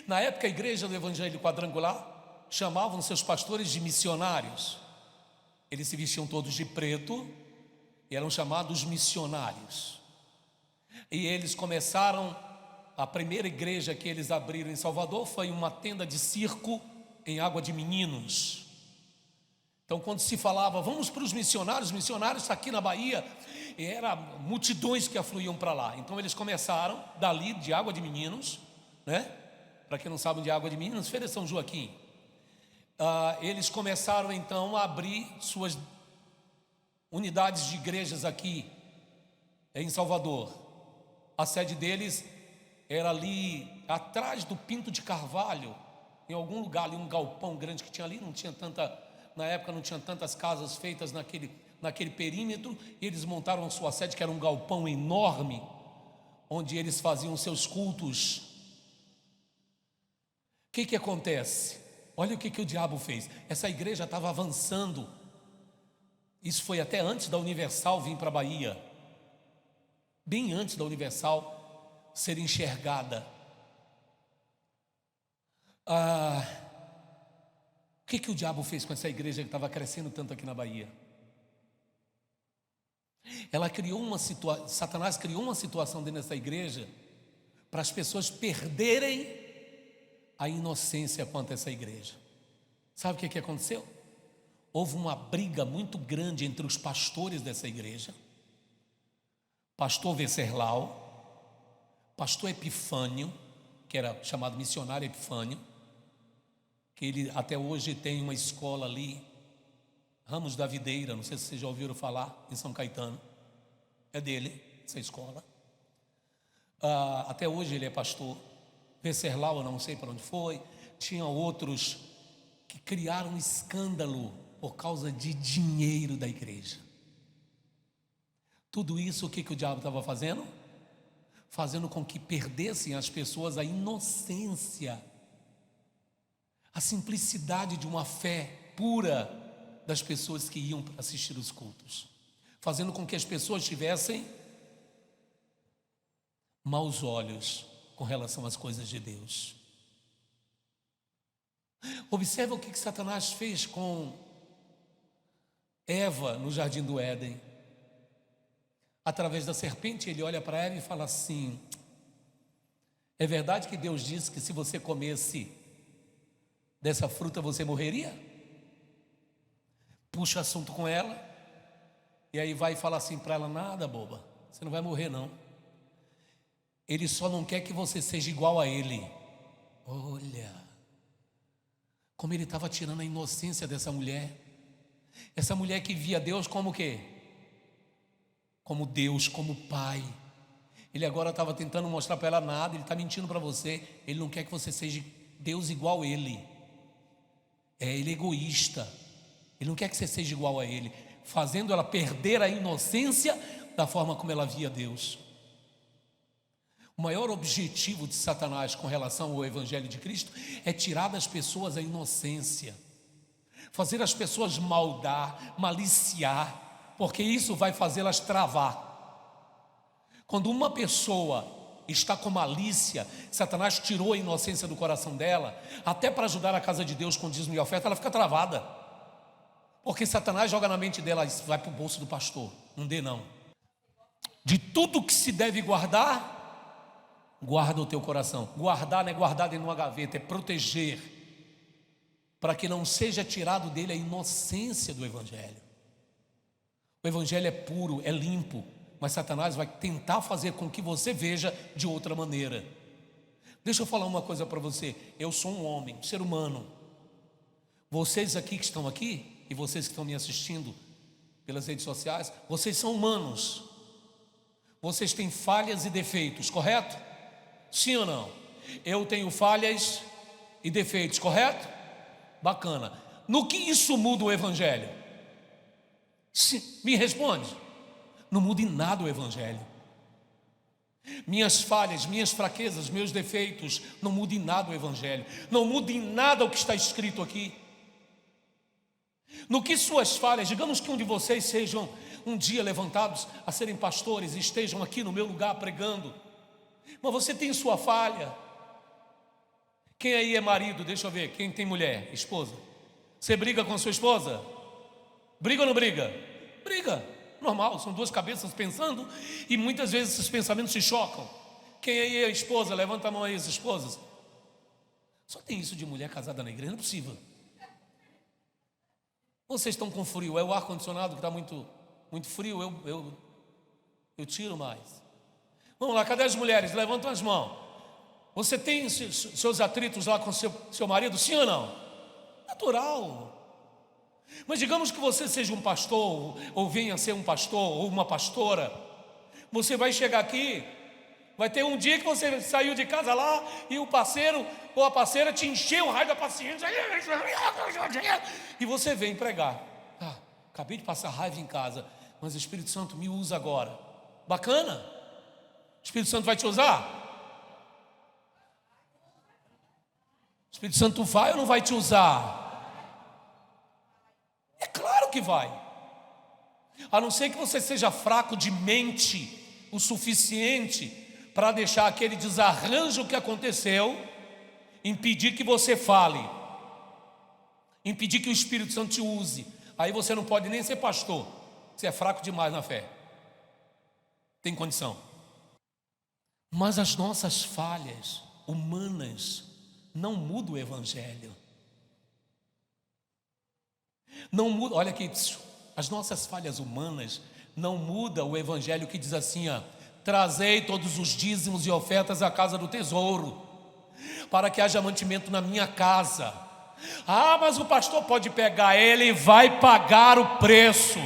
[SPEAKER 1] Na época, a igreja do Evangelho Quadrangular chamavam seus pastores de missionários. Eles se vestiam todos de preto e eram chamados missionários. E eles começaram, a primeira igreja que eles abriram em Salvador foi uma tenda de circo em Água de Meninos. Então, quando se falava, vamos para os missionários está aqui na Bahia, e eram multidões que afluíam para lá. Então, eles começaram dali, de Água de Meninos, né? Para quem não sabe de Água de Meninos, Feira de São Joaquim. Eles começaram, então, a abrir suas unidades de igrejas aqui em Salvador. A sede deles era ali atrás do Pinto de Carvalho, em algum lugar ali, um galpão grande que tinha ali, não tinha tanta... Na época não tinha tantas casas feitas naquele perímetro, e eles montaram a sua sede, que era um galpão enorme, onde eles faziam seus cultos. O que acontece? Olha o que o diabo fez. Essa igreja estava avançando. Isso foi até antes da Universal vir para a Bahia. Bem antes da Universal ser enxergada. O que o diabo fez com essa igreja que estava crescendo tanto aqui na Bahia? Satanás criou uma situação dentro dessa igreja para as pessoas perderem a inocência quanto a essa igreja. Sabe o que aconteceu? Houve uma briga muito grande entre os pastores dessa igreja, pastor Venceslau, pastor Epifânio, que era chamado missionário Epifânio, que ele até hoje tem uma escola ali, Ramos da Videira, não sei se vocês já ouviram falar, em São Caetano. É dele, essa escola. Até hoje ele é pastor. Venceslau, eu não sei para onde foi. Tinha outros que criaram escândalo por causa de dinheiro da igreja. Tudo isso, o que o diabo estava fazendo? Fazendo com que perdessem as pessoas a inocência, a simplicidade de uma fé pura das pessoas que iam para assistir os cultos, fazendo com que as pessoas tivessem maus olhos com relação às coisas de Deus. Observa o que Satanás fez com Eva no jardim do Éden. Através da serpente, ele olha para Eva e fala assim: é verdade que Deus disse que se você comesse dessa fruta você morreria? Puxa assunto com ela, e aí vai falar assim para ela: nada, boba, você não vai morrer não. Ele só não quer que você seja igual a ele. Olha como ele estava tirando a inocência dessa mulher. Essa mulher que via Deus como o quê? Como Deus, como Pai. Ele agora estava tentando mostrar para ela nada, ele está mentindo para você. Ele não quer que você seja Deus igual a ele. Ele é egoísta. Ele não quer que você seja igual a ele, fazendo ela perder a inocência da forma como ela via Deus. O maior objetivo de Satanás com relação ao Evangelho de Cristo é tirar das pessoas a inocência, fazer as pessoas maldar, maliciar, porque isso vai fazê-las travar. Quando uma pessoa está com malícia, Satanás tirou a inocência do coração dela, até para ajudar a casa de Deus com dízimo e oferta, ela fica travada, porque Satanás joga na mente dela: isso vai para o bolso do pastor, não dê não. De tudo que se deve guardar, guarda o teu coração. Guardar não é guardar dentro de uma gaveta, é proteger, para que não seja tirado dele a inocência do Evangelho. O Evangelho é puro, é limpo, mas Satanás vai tentar fazer com que você veja de outra maneira. Deixa eu falar uma coisa para você. Eu sou um homem, um ser humano. Vocês aqui que estão aqui, e vocês que estão me assistindo pelas redes sociais, vocês são humanos. Vocês têm falhas e defeitos, correto? Sim ou não? Eu tenho falhas e defeitos, correto? Bacana. No que isso muda o Evangelho? Me responde. Não muda em nada o Evangelho. Minhas falhas, minhas fraquezas, meus defeitos, não muda em nada o Evangelho. Não muda em nada o que está escrito aqui. No que suas falhas, digamos que um de vocês sejam um dia levantados a serem pastores e estejam aqui no meu lugar pregando, mas você tem sua falha. Quem aí é marido? Deixa eu ver. Quem tem mulher? Esposa? Você briga com a sua esposa? Briga ou não briga? Briga, normal, são duas cabeças pensando e muitas vezes esses pensamentos se chocam. Quem aí é esposa? Levanta a mão aí, as esposas. Só tem isso de mulher casada na igreja, não é possível. Vocês estão com frio, é o ar-condicionado que está muito frio, eu tiro mais. Vamos lá, cadê as mulheres? Levantam as mãos. Você tem seus atritos lá com seu marido, sim ou não? Natural. Mas digamos que você seja um pastor, ou venha a ser um pastor, ou uma pastora. Você vai chegar aqui, vai ter um dia que você saiu de casa lá e o parceiro ou a parceira te encheu o raio da paciência e você vem pregar. Acabei de passar raiva em casa, mas o Espírito Santo me usa agora. Bacana? O Espírito Santo vai te usar? O Espírito Santo vai ou não vai te usar? É claro que vai. A não ser que você seja fraco de mente o suficiente para deixar aquele desarranjo que aconteceu impedir que você fale, impedir que o Espírito Santo te use. Aí você não pode nem ser pastor. Você é fraco demais na fé. Tem condição. Mas as nossas falhas humanas não mudam o Evangelho. Não muda, olha aqui, as nossas falhas humanas não mudam o Evangelho que diz assim: trazei todos os dízimos e ofertas à casa do tesouro, para que haja mantimento na minha casa. Mas o pastor pode pegar, ele vai pagar o preço.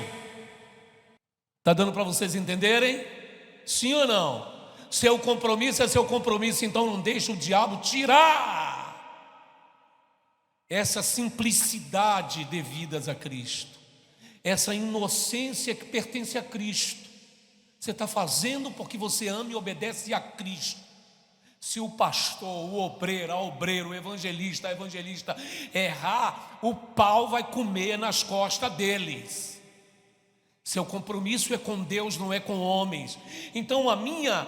[SPEAKER 1] Está dando para vocês entenderem? Sim ou não? Seu compromisso é seu compromisso, então não deixe o diabo tirar essa simplicidade devidas a Cristo, essa inocência que pertence a Cristo. Você está fazendo porque você ama e obedece a Cristo. Se o pastor, o obreiro, a obreiro, o evangelista, a evangelista errar, o pau vai comer nas costas deles. Seu compromisso é com Deus, não é com homens. Então a minha,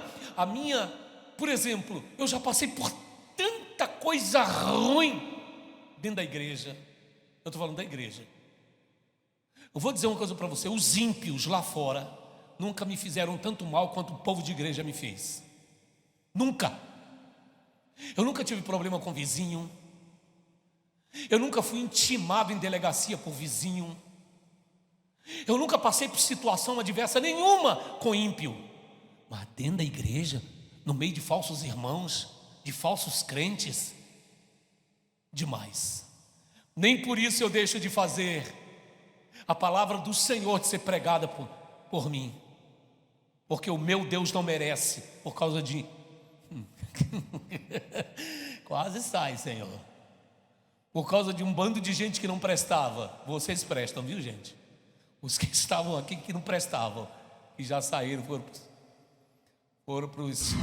[SPEAKER 1] por exemplo, eu já passei por tanta coisa ruim dentro da igreja. Eu estou falando da igreja. Eu vou dizer uma coisa para você: os ímpios lá fora nunca me fizeram tanto mal quanto o povo de igreja me fez. Nunca. Eu nunca tive problema com vizinho. Eu nunca fui intimado em delegacia por vizinho. Eu nunca passei por situação adversa nenhuma com ímpio. Mas dentro da igreja, no meio de falsos irmãos, de falsos crentes, demais. Nem por isso eu deixo de fazer a palavra do Senhor de ser pregada por mim. porque o meu Deus não merece, por causa de... Quase sai, Senhor. Por causa de um bando de gente que não prestava. Vocês prestam, viu, gente? Os que estavam aqui que não prestavam e já saíram, foram para os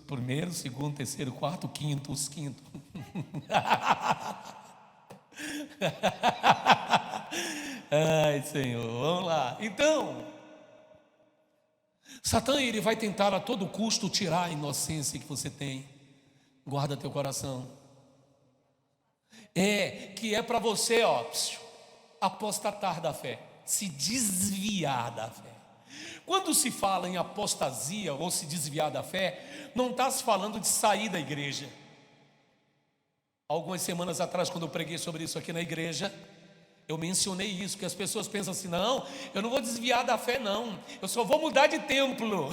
[SPEAKER 1] primeiro, segundo, terceiro, quarto, quinto, os quinto. Ai, Senhor, vamos lá. Então, Satã, ele vai tentar a todo custo tirar a inocência que você tem. Guarda teu coração. Que é para você, apostatar da fé, se desviar da fé. Quando se fala em apostasia ou se desviar da fé, não está se falando de sair da igreja. Algumas semanas atrás, quando eu preguei sobre isso aqui na igreja, eu mencionei isso, que as pessoas pensam assim: não, eu não vou desviar da fé não, eu só vou mudar de templo.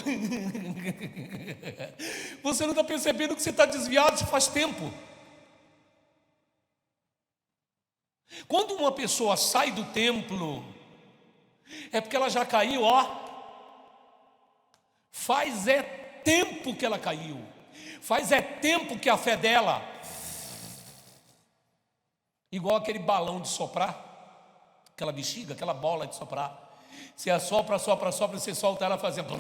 [SPEAKER 1] Você não está percebendo que você está desviado faz tempo. Quando uma pessoa sai do templo, é porque ela já caiu, faz tempo que ela caiu, faz tempo que a fé dela, igual aquele balão de soprar, aquela bexiga, aquela bola de soprar, você assopra, sopra, sopra, você solta ela fazendo,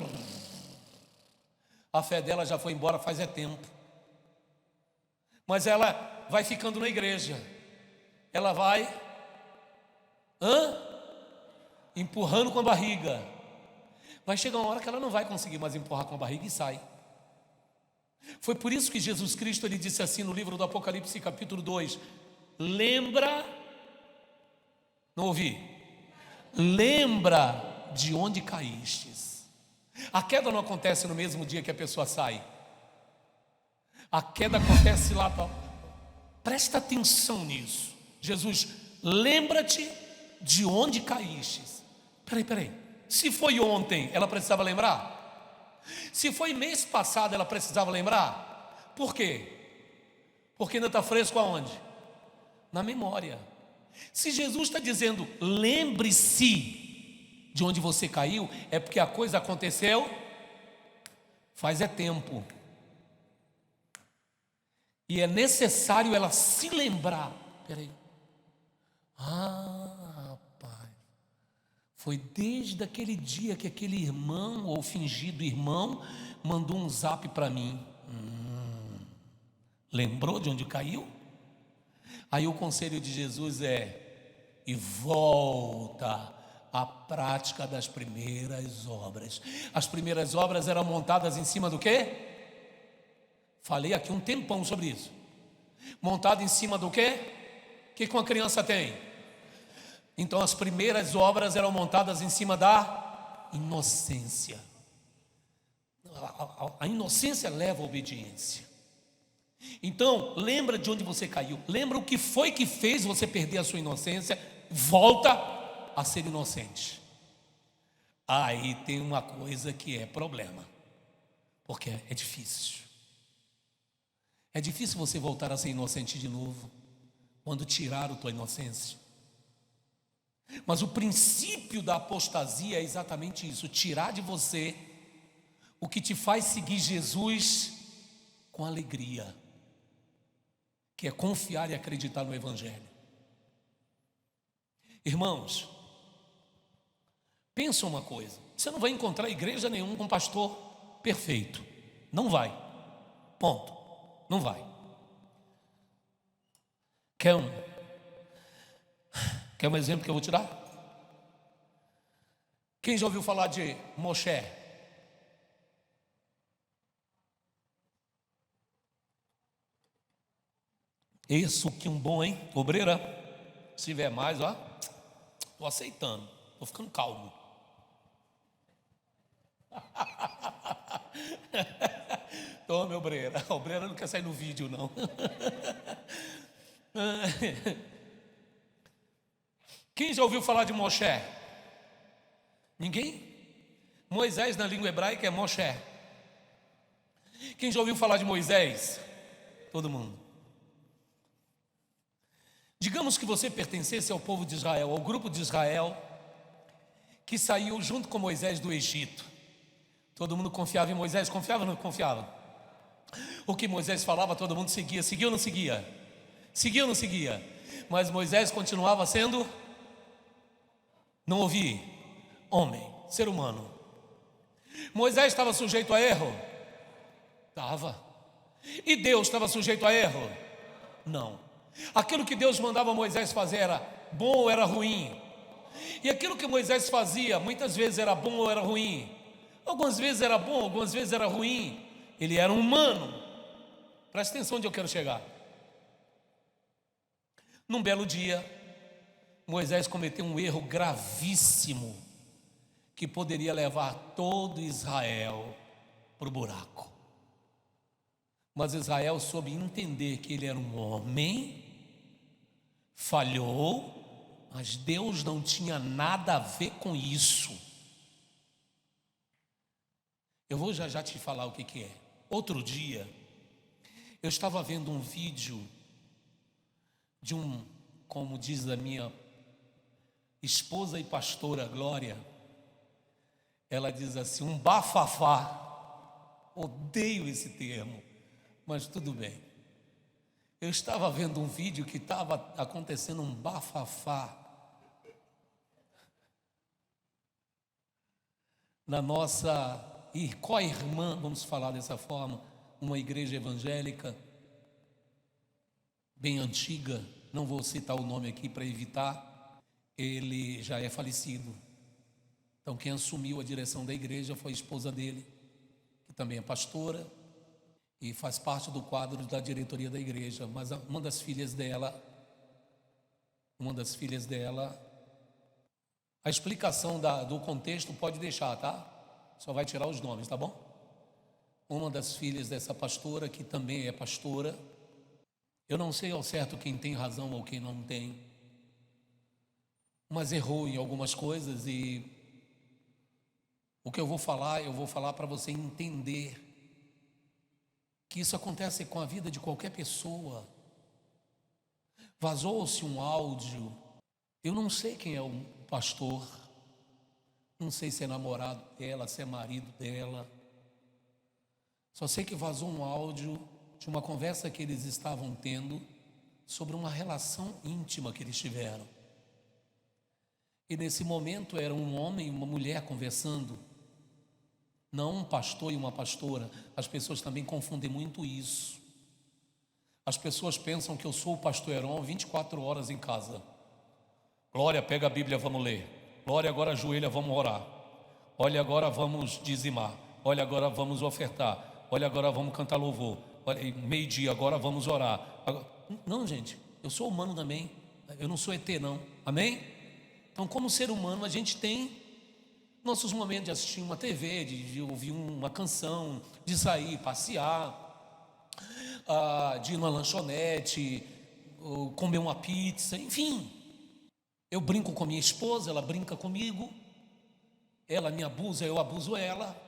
[SPEAKER 1] a fé dela já foi embora faz tempo, mas ela vai ficando na igreja, ela vai empurrando com a barriga. Vai chegar uma hora que ela não vai conseguir mais empurrar com a barriga e sai. Foi por isso que Jesus Cristo, ele disse assim no livro do Apocalipse, capítulo 2: lembra, não ouvi? Lembra de onde caístes. A queda não acontece no mesmo dia que a pessoa sai. A queda acontece lá. Presta atenção nisso. Jesus, lembra-te de onde caístes. Peraí. Se foi ontem, ela precisava lembrar? Se foi mês passado, ela precisava lembrar? Por quê? Porque ainda está fresco aonde? Na memória. Se Jesus está dizendo, lembre-se de onde você caiu, é porque a coisa aconteceu faz tempo. E é necessário ela se lembrar. Peraí. Rapaz, foi desde aquele dia que aquele irmão ou fingido irmão mandou um zap para mim. Lembrou de onde caiu? Aí o conselho de Jesus e volta à prática das primeiras obras. As primeiras obras eram montadas em cima do quê? Falei aqui um tempão sobre isso. Montado em cima do quê? O que uma criança tem? Então as primeiras obras eram montadas em cima da inocência. A inocência leva à obediência. Então, lembra de onde você caiu. Lembra o que foi que fez você perder a sua inocência. Volta a ser inocente. Aí tem uma coisa que é problema. Porque é difícil. É difícil você voltar a ser inocente de novo, quando tiraram a tua inocência. Mas o princípio da apostasia é exatamente isso: tirar de você o que te faz seguir Jesus com alegria, que é confiar e acreditar no Evangelho. Irmãos, pensa uma coisa: você não vai encontrar igreja nenhuma com pastor perfeito. Não vai. Ponto. Não vai. Quer um exemplo que eu vou te dar? Quem já ouviu falar de Moshe? Isso que um bom, hein? Obreira. Se tiver mais, estou aceitando. Estou ficando calmo. Tome, obreira. A obreira não quer sair no vídeo, não. Quem já ouviu falar de Moshe? Ninguém? Moisés na língua hebraica é Moshe. Quem já ouviu falar de Moisés? Todo mundo. Digamos que você pertencesse ao povo de Israel, ao grupo de Israel, que saiu junto com Moisés do Egito. Todo mundo confiava em Moisés, confiava ou não confiava? O que Moisés falava, todo mundo seguia, seguia ou não seguia? Seguia ou não seguia? Mas Moisés continuava sendo, não ouvi, homem, ser humano. Moisés estava sujeito a erro? Estava. E Deus estava sujeito a erro? Não. Aquilo que Deus mandava Moisés fazer era bom ou era ruim? E aquilo que Moisés fazia, muitas vezes era bom ou era ruim? Algumas vezes era bom, algumas vezes era ruim. Ele era um humano. Presta atenção onde eu quero chegar. Num belo dia, Moisés cometeu um erro gravíssimo que poderia levar todo Israel para o buraco. Mas Israel soube entender que ele era um homem, falhou, mas Deus não tinha nada a ver com isso. Eu vou já te falar o que é. Outro dia, eu estava vendo um vídeo de como diz a minha esposa e pastora Glória, ela diz assim, um bafafá. Odeio esse termo, mas tudo bem. Eu estava vendo um vídeo que estava acontecendo um bafafá na nossa co-irmã, vamos falar dessa forma, uma igreja evangélica bem antiga, não vou citar o nome aqui para evitar, ele já é falecido. Então quem assumiu a direção da igreja foi a esposa dele, que também é pastora e faz parte do quadro da diretoria da igreja, mas uma das filhas dela, a explicação do contexto pode deixar, tá? Só vai tirar os nomes, tá bom? Uma das filhas dessa pastora, que também é pastora, eu não sei ao certo quem tem razão ou quem não tem, mas errou em algumas coisas e o que eu vou falar para você entender que isso acontece com a vida de qualquer pessoa. Vazou-se um áudio, eu não sei quem é o pastor, não sei se é namorado dela, se é marido dela, só sei que vazou um áudio de uma conversa que eles estavam tendo sobre uma relação íntima que eles tiveram. E nesse momento era um homem e uma mulher conversando, não um pastor e uma pastora. As pessoas também confundem muito isso. As pessoas pensam que eu sou o pastor Heron 24 horas em casa. Glória, pega a Bíblia, vamos ler. Glória, agora ajoelha, vamos orar. Olha, agora vamos dizimar. Olha, agora vamos ofertar. Olha, agora vamos cantar louvor. Olha, meio-dia, agora vamos orar. Não, gente, eu sou humano também. Eu não sou ET, não. Amém? Então, como ser humano, a gente tem nossos momentos de assistir uma TV, de ouvir uma canção, de sair, passear, de ir numa lanchonete, comer uma pizza, enfim. Eu brinco com minha esposa, ela brinca comigo, ela me abusa, eu abuso ela.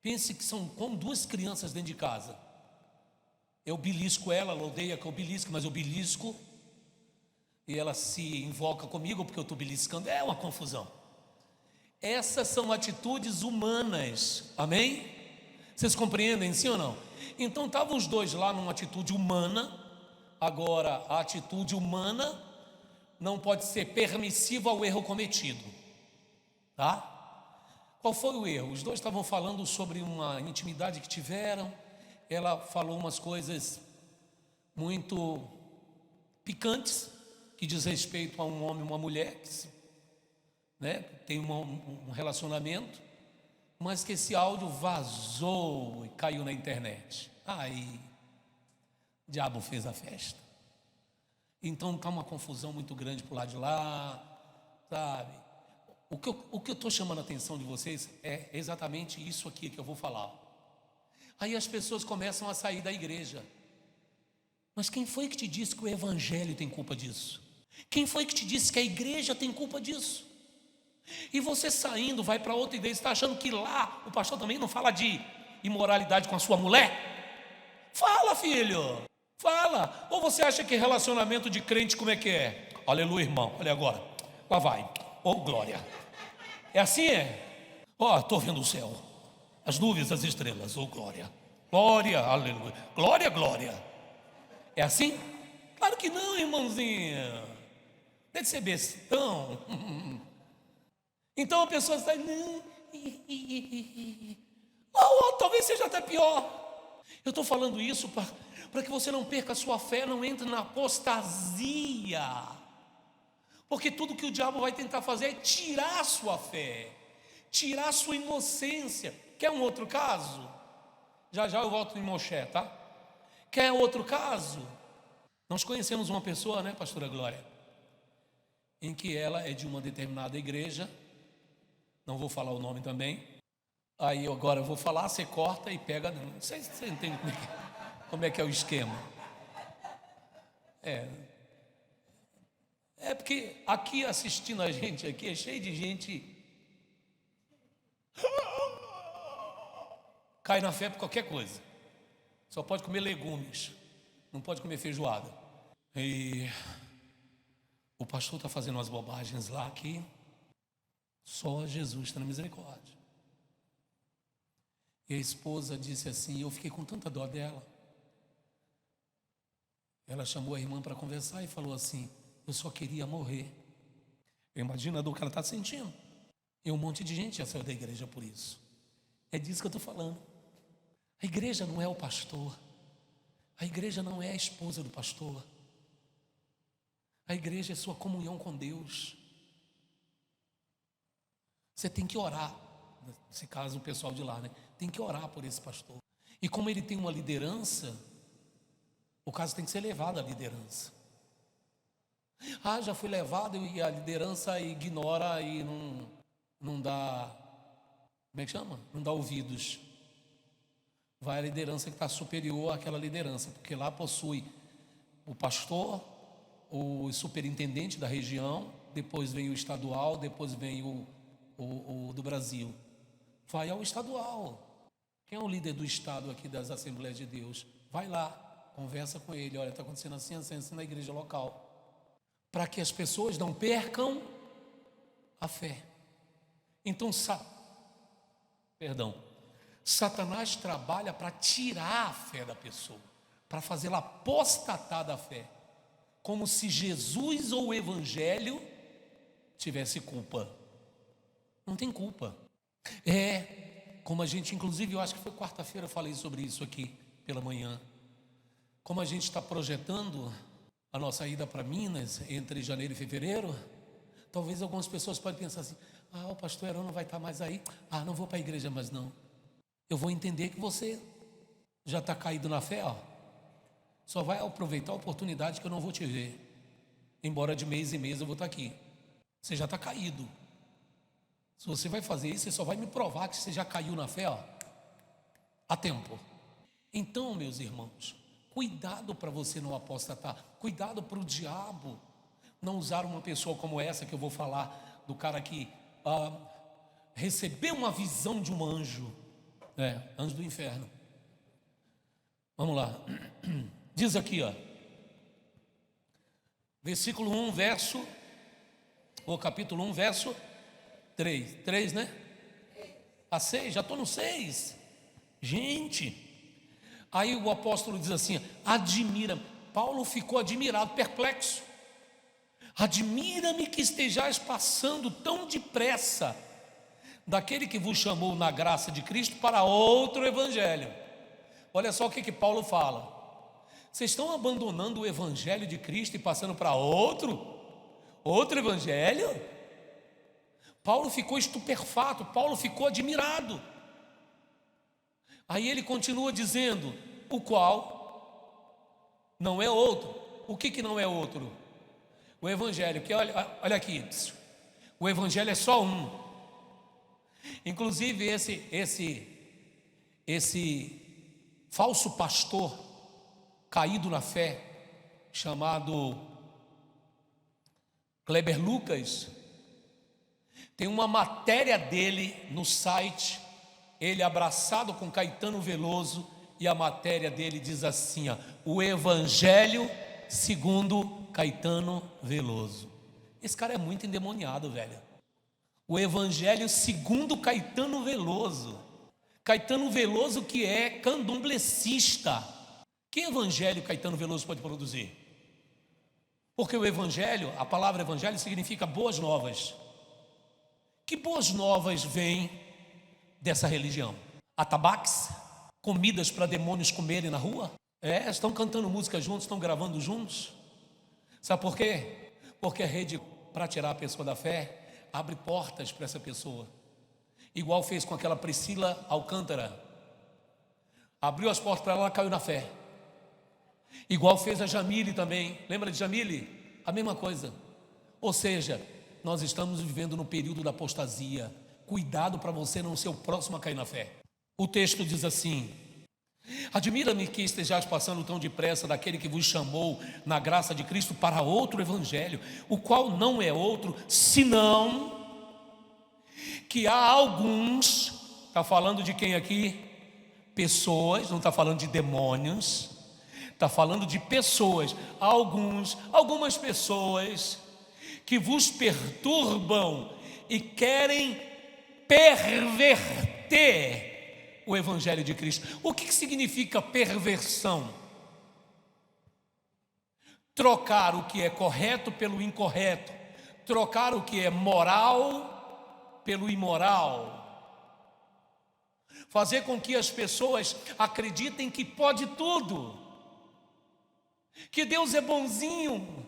[SPEAKER 1] Pense que são como duas crianças dentro de casa. Eu belisco ela, ela odeia que eu belisque, mas eu belisco. E ela se invoca comigo porque eu estou beliscando. É uma confusão. Essas são atitudes humanas, amém? Vocês compreendem, sim ou não? Então estavam os dois lá numa atitude humana. Agora, a atitude humana não pode ser permissiva ao erro cometido, tá? Qual foi o erro? Os dois estavam falando sobre uma intimidade que tiveram. Ela falou umas coisas muito picantes, que diz respeito a um homem e uma mulher, que tem um relacionamento, mas que esse áudio vazou e caiu na internet. Aí, o diabo fez a festa. Então está uma confusão muito grande para o lado de lá, sabe? O que eu estou chamando a atenção de vocês é exatamente isso aqui que eu vou falar. Aí as pessoas começam a sair da igreja. Mas quem foi que te disse que o evangelho tem culpa disso? Quem foi que te disse que a igreja tem culpa disso? E você saindo, vai para outra igreja, está achando que lá o pastor também não fala de imoralidade com a sua mulher? Fala, filho, fala. Ou você acha que relacionamento de crente como é que é? Aleluia, irmão, olha agora, lá vai. Oh, glória. É assim, é? Ó, estou vendo o céu, as nuvens, as estrelas. Oh, glória. Glória, aleluia. Glória, glória. É assim? Claro que não, irmãozinha. Deve ser bestão. Então a pessoa sai, não. Ou talvez seja até pior. Eu estou falando isso para que você não perca a sua fé, não entre na apostasia. Porque tudo que o diabo vai tentar fazer é tirar a sua fé, tirar a sua inocência. Quer um outro caso? Já já eu volto em Moché, tá? Quer outro caso? Nós conhecemos uma pessoa, né, pastora Glória, em que ela é de uma determinada igreja, não vou falar o nome também. Aí agora eu vou falar, você corta e pega. Não sei se você entende como é que é o esquema. É porque aqui assistindo a gente aqui é cheio de gente cai na fé por qualquer coisa. Só pode comer legumes, não pode comer feijoada. E o pastor está fazendo umas bobagens lá que só Jesus está na misericórdia. E a esposa disse assim, eu fiquei com tanta dó dela. Ela chamou a irmã para conversar e falou assim, eu só queria morrer. Imagina a dor que ela está sentindo. E um monte de gente já saiu da igreja por isso. É disso que eu estou falando. A igreja não é o pastor. A igreja não é a esposa do pastor. A igreja é sua comunhão com Deus. Você tem que orar. Nesse caso o pessoal de lá, né? Tem que orar por esse pastor. E como ele tem uma liderança, o caso tem que ser levado à liderança. Ah, já fui levado e a liderança ignora e não dá, como é que chama? Não dá ouvidos. Vai a liderança que está superior àquela liderança, porque lá possui o pastor, o superintendente da região, depois vem o estadual, depois vem o do Brasil. Vai ao estadual. Quem é o líder do estado aqui das Assembleias de Deus? Vai lá, conversa com ele. Olha, está acontecendo assim, assim, assim na igreja local. Para que as pessoas não percam a fé. Então, Satanás trabalha para tirar a fé da pessoa, para fazê-la apostatar da fé, como se Jesus ou o Evangelho tivesse culpa. Não tem culpa. Como a gente, inclusive, eu acho que foi quarta-feira, eu falei sobre isso aqui pela manhã. Como a gente está projetando a nossa ida para Minas entre janeiro e fevereiro, talvez algumas pessoas podem pensar assim, o pastor Heron não vai estar mais aí, não vou para a igreja mais não. Eu vou entender que você já está caído na fé, só vai aproveitar a oportunidade que eu não vou te ver, embora de mês em mês eu vou estar aqui. Você já está caído. Se você vai fazer isso, você só vai me provar que você já caiu na fé, há tempo. Então, meus irmãos, cuidado para você não apostatar, cuidado para o diabo não usar uma pessoa como essa que eu vou falar, do cara que recebeu uma visão de um anjo, anjo do inferno. Vamos lá, diz aqui, versículo 1, capítulo 1, verso 3, né? A 6, já estou no 6. Gente, aí o apóstolo diz assim, admira. Paulo ficou admirado, perplexo. Admira-me que estejais passando tão depressa daquele que vos chamou na graça de Cristo para outro evangelho. Olha só o que Paulo fala. Vocês estão abandonando o evangelho de Cristo e passando para outro evangelho? Paulo ficou estupefato, Paulo ficou admirado. Aí ele continua dizendo, o qual não é outro. O que não é outro? O evangelho, que olha aqui, o evangelho é só um. Inclusive esse falso pastor caído na fé, chamado Kleber Lucas, tem uma matéria dele no site, ele abraçado com Caetano Veloso, e a matéria dele diz assim, o Evangelho segundo Caetano Veloso. Esse cara é muito endemoniado, velho. O Evangelho segundo Caetano Veloso. Caetano Veloso que é candomblecista. Que evangelho Caetano Veloso pode produzir? Porque o evangelho, a palavra evangelho significa boas novas. Que boas novas vêm dessa religião? Atabaques? Comidas para demônios comerem na rua? Estão cantando música juntos, estão gravando juntos. Sabe por quê? Porque a rede, para tirar a pessoa da fé, abre portas para essa pessoa. Igual fez com aquela Priscila Alcântara. Abriu as portas para ela, ela caiu na fé. Igual fez a Jamile também. Lembra de Jamile? A mesma coisa. Ou seja, nós estamos vivendo no período da apostasia. Cuidado para você não ser o próximo a cair na fé. O texto diz assim: admira-me que estejais passando tão depressa daquele que vos chamou na graça de Cristo para outro evangelho, o qual não é outro, senão que há alguns, está falando de quem aqui? Pessoas, não está falando de demônios, está falando de pessoas, algumas pessoas que vos perturbam e querem perverter o evangelho de Cristo. O que significa perversão? Trocar o que é correto pelo incorreto, trocar o que é moral pelo imoral, fazer com que as pessoas acreditem que pode tudo, que Deus é bonzinho,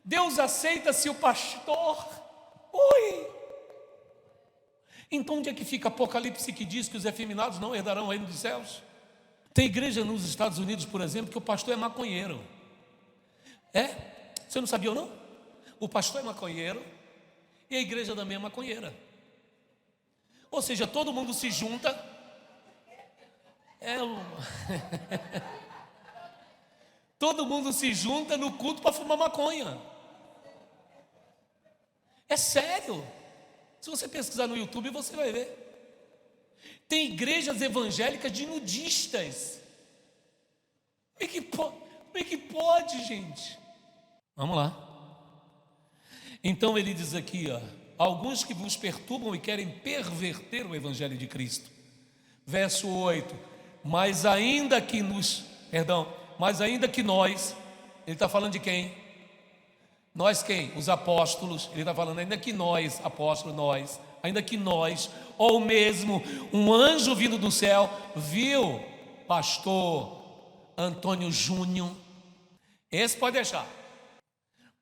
[SPEAKER 1] Deus aceita se o pastor, então onde é que fica Apocalipse que diz que os efeminados não herdarão o reino dos céus? Tem igreja nos Estados Unidos, por exemplo, que o pastor é maconheiro. Você não sabia ou não? O pastor é maconheiro e a igreja também é maconheira. Ou seja, todo mundo se junta. Todo mundo se junta no culto para fumar maconha. É sério. Se você pesquisar no YouTube, você vai ver. Tem igrejas evangélicas de nudistas. Como é que pode, gente? Vamos lá. Então ele diz aqui, alguns que vos perturbam e querem perverter o evangelho de Cristo. Verso 8. Mas ainda que nós, ele está falando de quem? Nós quem? Os apóstolos. Ele está falando ainda que nós, apóstolos, ainda que nós, ou mesmo um anjo vindo do céu, viu pastor Antônio Júnior. Esse pode deixar.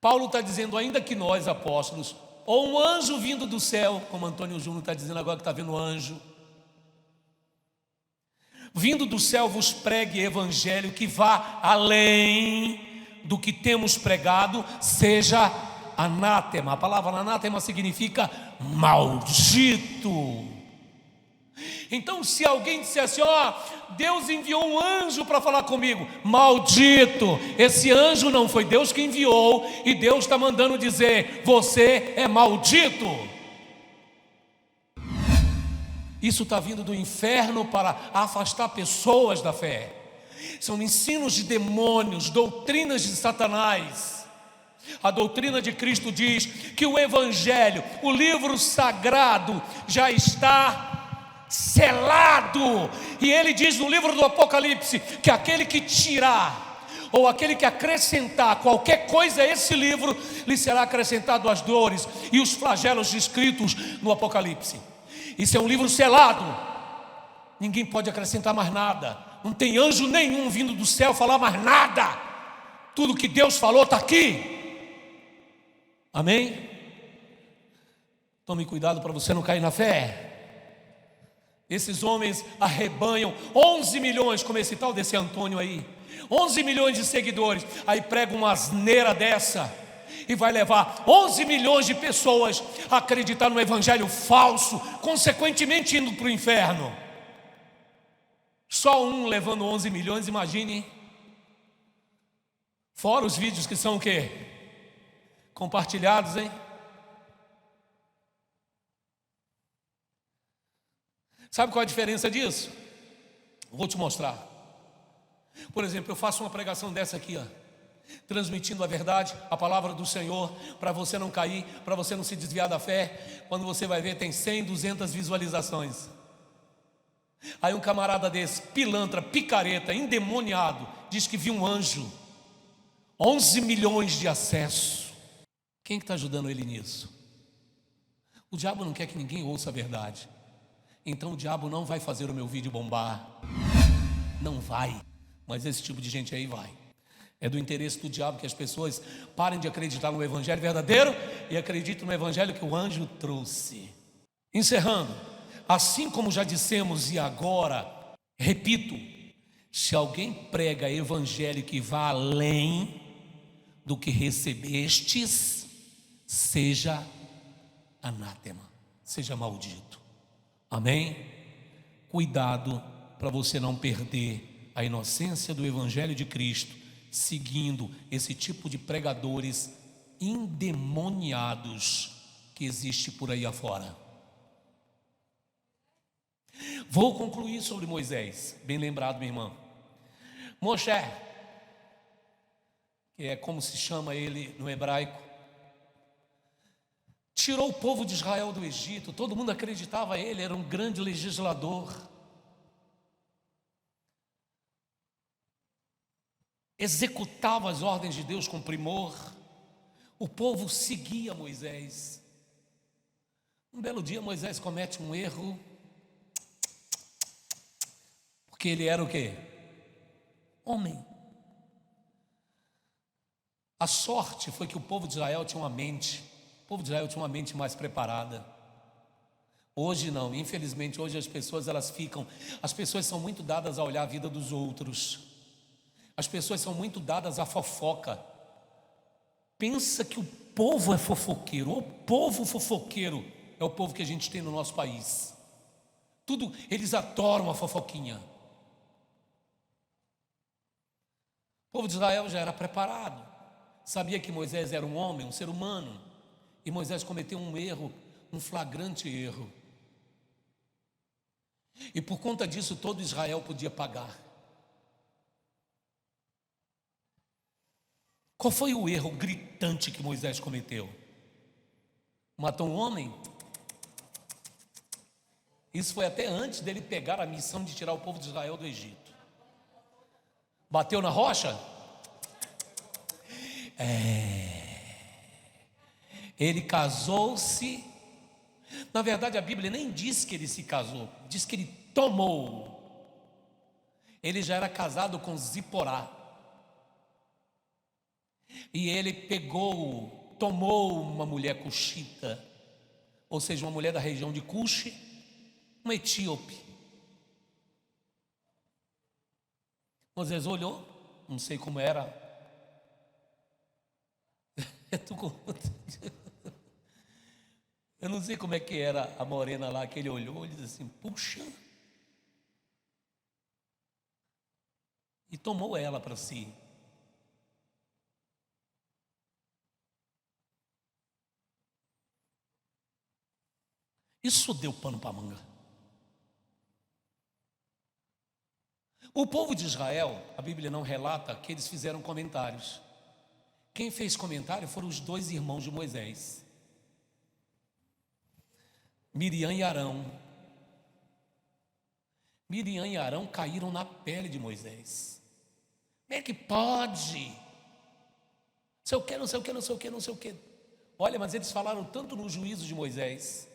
[SPEAKER 1] Paulo está dizendo ainda que nós, apóstolos, ou um anjo vindo do céu, como Antônio Júnior está dizendo agora que está vendo anjo, vindo do céu vos pregue evangelho que vá além do que temos pregado, seja anátema. A palavra anátema significa maldito. Então se alguém disser assim, Deus enviou um anjo para falar comigo, maldito, esse anjo não foi Deus que enviou, e Deus está mandando dizer, você é maldito. Isso está vindo do inferno para afastar pessoas da fé. São ensinos de demônios, doutrinas de Satanás. A doutrina de Cristo diz que o evangelho, o livro sagrado, já está selado. E ele diz no livro do Apocalipse que aquele que tirar ou aquele que acrescentar qualquer coisa a esse livro, lhe será acrescentado as dores e os flagelos descritos no Apocalipse. Isso é um livro selado. Ninguém pode acrescentar mais nada. Não tem anjo nenhum vindo do céu falar mais nada. Tudo que Deus falou está aqui. Amém? Tome cuidado para você não cair na fé. Esses homens arrebanham 11 milhões, como esse tal desse Antônio aí, 11 milhões de seguidores. Aí prega uma asneira dessa e vai levar 11 milhões de pessoas a acreditar no evangelho falso, consequentemente indo para o inferno. Só um levando 11 milhões, imagine. Fora os vídeos que são o quê? Compartilhados, hein? Sabe qual é a diferença disso? Vou te mostrar. Por exemplo, eu faço uma pregação dessa aqui, transmitindo a verdade, a palavra do Senhor, para você não cair, para você não se desviar da fé. Quando você vai ver, tem 100, 200 visualizações. Aí um camarada desse, pilantra, picareta, endemoniado, diz que viu um anjo, 11 milhões de acessos. Quem que está ajudando ele nisso? O diabo não quer que ninguém ouça a verdade. Então o diabo não vai fazer o meu vídeo bombar. Não vai. Mas esse tipo de gente aí vai. É do interesse do diabo que as pessoas parem de acreditar no evangelho verdadeiro e acreditem no evangelho que o anjo trouxe. Encerrando, assim como já dissemos e agora repito, se alguém prega evangelho que vá além do que recebestes, seja anátema, seja maldito. Amém? Cuidado para você não perder a inocência do evangelho de Cristo, seguindo esse tipo de pregadores endemoniados que existe por aí afora. Vou concluir sobre Moisés, bem lembrado, minha irmã. Moshe, que é como se chama ele no hebraico, tirou o povo de Israel do Egito. Todo mundo acreditava ele, era um grande legislador. Executava as ordens de Deus com primor. O povo seguia Moisés. Um belo dia Moisés comete um erro, porque ele era o quê? Homem. A sorte foi que o povo de Israel tinha uma mente. O povo de Israel tinha uma mente mais preparada. Hoje não, infelizmente hoje as pessoas são muito dadas a olhar a vida dos outros. As pessoas são muito dadas à fofoca. Pensa que o povo é fofoqueiro. O povo fofoqueiro é o povo que a gente tem no nosso país. Tudo, eles adoram a fofoquinha. O povo de Israel já era preparado. Sabia que Moisés era um homem, um ser humano. E Moisés cometeu um erro, um flagrante erro. E por conta disso todo Israel podia pagar. Qual foi o erro gritante que Moisés cometeu? Matou um homem? Isso foi até antes dele pegar a missão de tirar o povo de Israel do Egito. Bateu na rocha? Ele casou-se. Na verdade a Bíblia nem diz que ele se casou, diz que ele tomou. Ele já era casado com Ziporá. E ele tomou uma mulher cuxita, ou seja, uma mulher da região de Cuxi, uma etíope. Moisés olhou, não sei como era. Eu não sei como é que era a morena lá, que ele olhou e disse assim, puxa. E tomou ela para si. Isso deu pano para manga. O povo de Israel, a Bíblia não relata que eles fizeram comentários. Quem fez comentário foram os dois irmãos de Moisés, Miriam e Arão. Miriam e Arão caíram na pele de Moisés. Como é que pode? Não sei o que, não sei o que, não sei o que, não sei o que. Olha, mas eles falaram tanto no juízo de Moisés,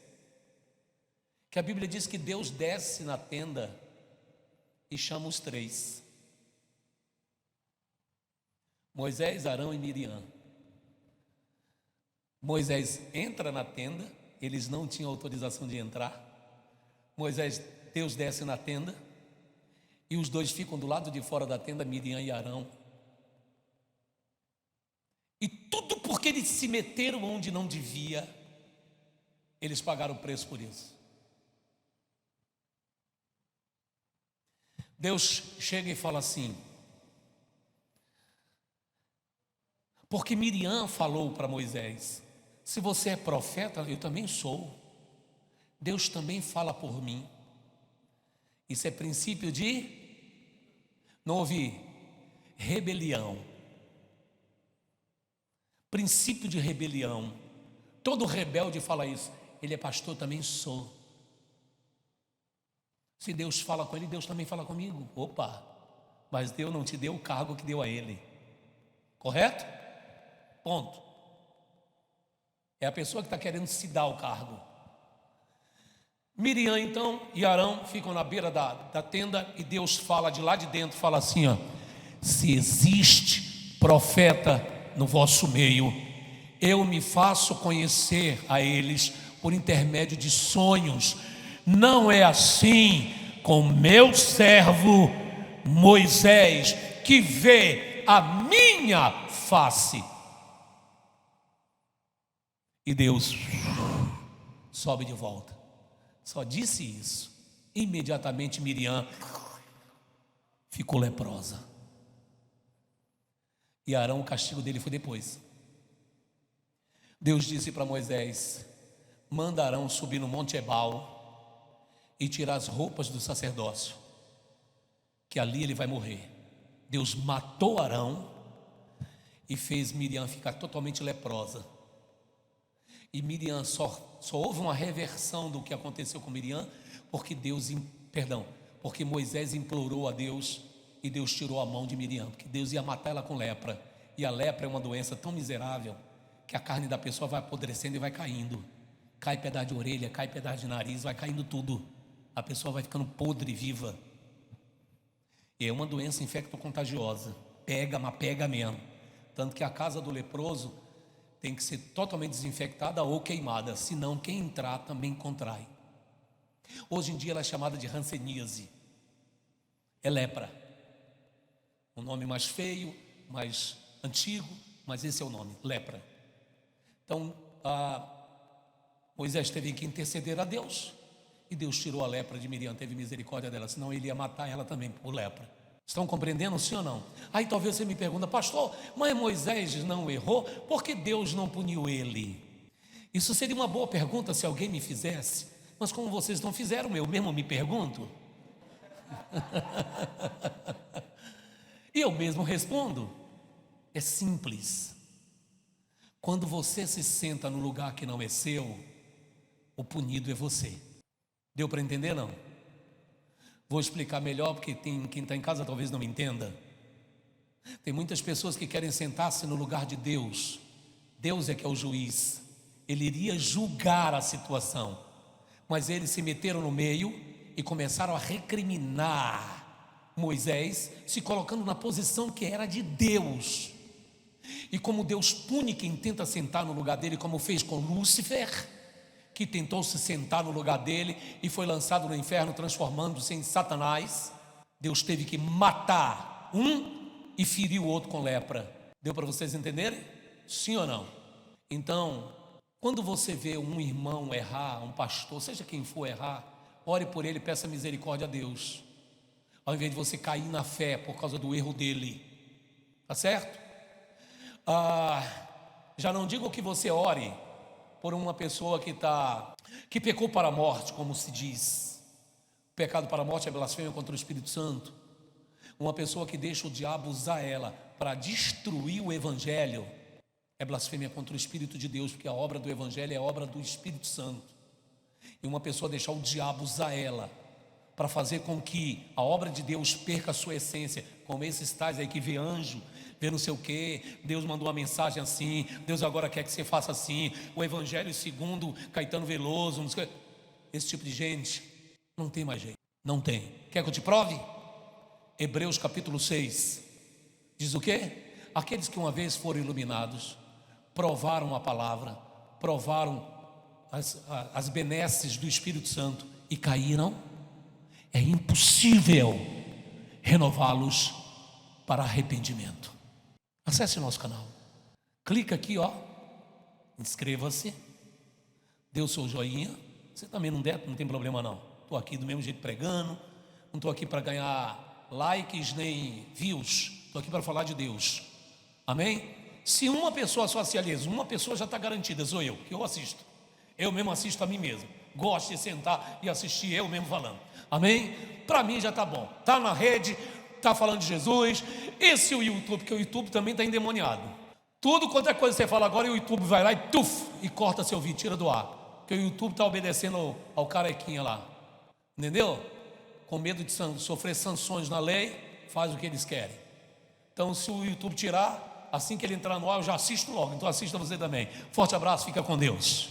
[SPEAKER 1] que a Bíblia diz que Deus desce na tenda e chama os três: Moisés, Arão e Miriam. Moisés entra na tenda, eles não tinham autorização de entrar. Deus desce na tenda e os dois ficam do lado de fora da tenda, Miriam e Arão. E tudo porque eles se meteram onde não devia, eles pagaram o preço por isso. Deus chega e fala assim, porque Miriam falou para Moisés, se você é profeta, eu também sou. Deus também fala por mim. Isso é princípio de, não ouvi, rebelião. Princípio de rebelião. Todo rebelde fala isso. Ele é pastor, também sou. Se Deus fala com ele, Deus também fala comigo. Opa, mas Deus não te deu o cargo que deu a ele. Correto? Ponto. É a pessoa que está querendo se dar o cargo. Miriam então e Arão ficam na beira da tenda e Deus fala de lá de dentro, fala assim, ó: se existe profeta no vosso meio, eu me faço conhecer a eles por intermédio de sonhos. Não é assim com meu servo Moisés, que vê a minha face. E Deus sobe de volta. Só disse isso. Imediatamente Miriam ficou leprosa. E Arão, o castigo dele foi depois. Deus disse para Moisés: manda Arão subir no Monte Ebal e tirar as roupas do sacerdócio, que ali ele vai morrer. Deus matou Arão e fez Miriam ficar totalmente leprosa. E Miriam só houve uma reversão do que aconteceu com Miriam, porque Moisés implorou a Deus e Deus tirou a mão de Miriam, porque Deus ia matar ela com lepra. E a lepra é uma doença tão miserável que a carne da pessoa vai apodrecendo e vai caindo. Cai pedaço de orelha, cai pedaço de nariz, vai caindo tudo. A pessoa vai ficando podre viva. E é uma doença infecto-contagiosa. Pega, mas pega mesmo. Tanto que a casa do leproso tem que ser totalmente desinfectada ou queimada, senão quem entrar também contrai. Hoje em dia ela é chamada de hanseníase. É lepra. Um nome mais feio, mais antigo, mas esse é o nome, lepra. Então, Moisés teve que interceder a Deus, e Deus tirou a lepra de Miriam, teve misericórdia dela, senão ele ia matar ela também por lepra. Estão compreendendo, sim ou não? Aí talvez você me pergunta: pastor, mas Moisés não errou, por que Deus não puniu ele? Isso seria uma boa pergunta se alguém me fizesse, mas como vocês não fizeram, eu mesmo me pergunto. E eu mesmo respondo. É simples. Quando você se senta no lugar que não é seu, o punido é você. Deu para entender, não? Vou explicar melhor, porque quem está em casa talvez não me entenda. Tem muitas pessoas que querem sentar-se no lugar de Deus. Deus é que é o juiz. Ele iria julgar a situação, mas eles se meteram no meio e começaram a recriminar Moisés, se colocando na posição que era de Deus. E como Deus pune quem tenta sentar no lugar dele, como fez com Lúcifer, que tentou se sentar no lugar dele e foi lançado no inferno, transformando-se em Satanás, Deus teve que matar um e ferir o outro com lepra. Deu para vocês entenderem? Sim ou não? Então, quando você vê um irmão errar, um pastor, seja quem for errar, ore por ele e peça misericórdia a Deus, ao invés de você cair na fé por causa do erro dele. Tá certo? Já não digo que você ore por uma pessoa que pecou para a morte, como se diz. O pecado para a morte é blasfêmia contra o Espírito Santo. Uma pessoa que deixa o diabo usar ela para destruir o Evangelho é blasfêmia contra o Espírito de Deus, porque a obra do Evangelho é a obra do Espírito Santo. E uma pessoa deixar o diabo usar ela para fazer com que a obra de Deus perca a sua essência, como esses tais aí que vê anjo, vê não sei o que, Deus mandou uma mensagem assim, Deus agora quer que você faça assim, o Evangelho segundo Caetano Veloso, não sei o que. Esse tipo de gente não tem mais jeito, não tem. Quer que eu te prove? Hebreus capítulo 6 diz o quê? Aqueles que uma vez foram iluminados, provaram a palavra, provaram as benesses do Espírito Santo e caíram, é impossível renová-los para arrependimento. Acesse o nosso canal, clica aqui, ó, inscreva-se, dê o seu joinha. Se também não der, não tem problema não. Estou aqui do mesmo jeito pregando, não estou aqui para ganhar likes nem views, estou aqui para falar de Deus. Amém? Se uma pessoa só se aliás, uma pessoa já está garantida, sou eu, que eu assisto. Eu mesmo assisto a mim mesmo. Gosto de sentar e assistir eu mesmo falando. Amém? Para mim já está bom. Está na rede, está falando de Jesus. Esse é o YouTube, porque o YouTube também está endemoniado. Tudo quanto é coisa que você fala agora, e o YouTube vai lá e corta seu vídeo, tira do ar. Porque o YouTube está obedecendo ao carequinha lá. Entendeu? Com medo de sofrer sanções na lei, faz o que eles querem. Então, se o YouTube tirar, assim que ele entrar no ar, eu já assisto logo. Então assista você também. Forte abraço, fica com Deus.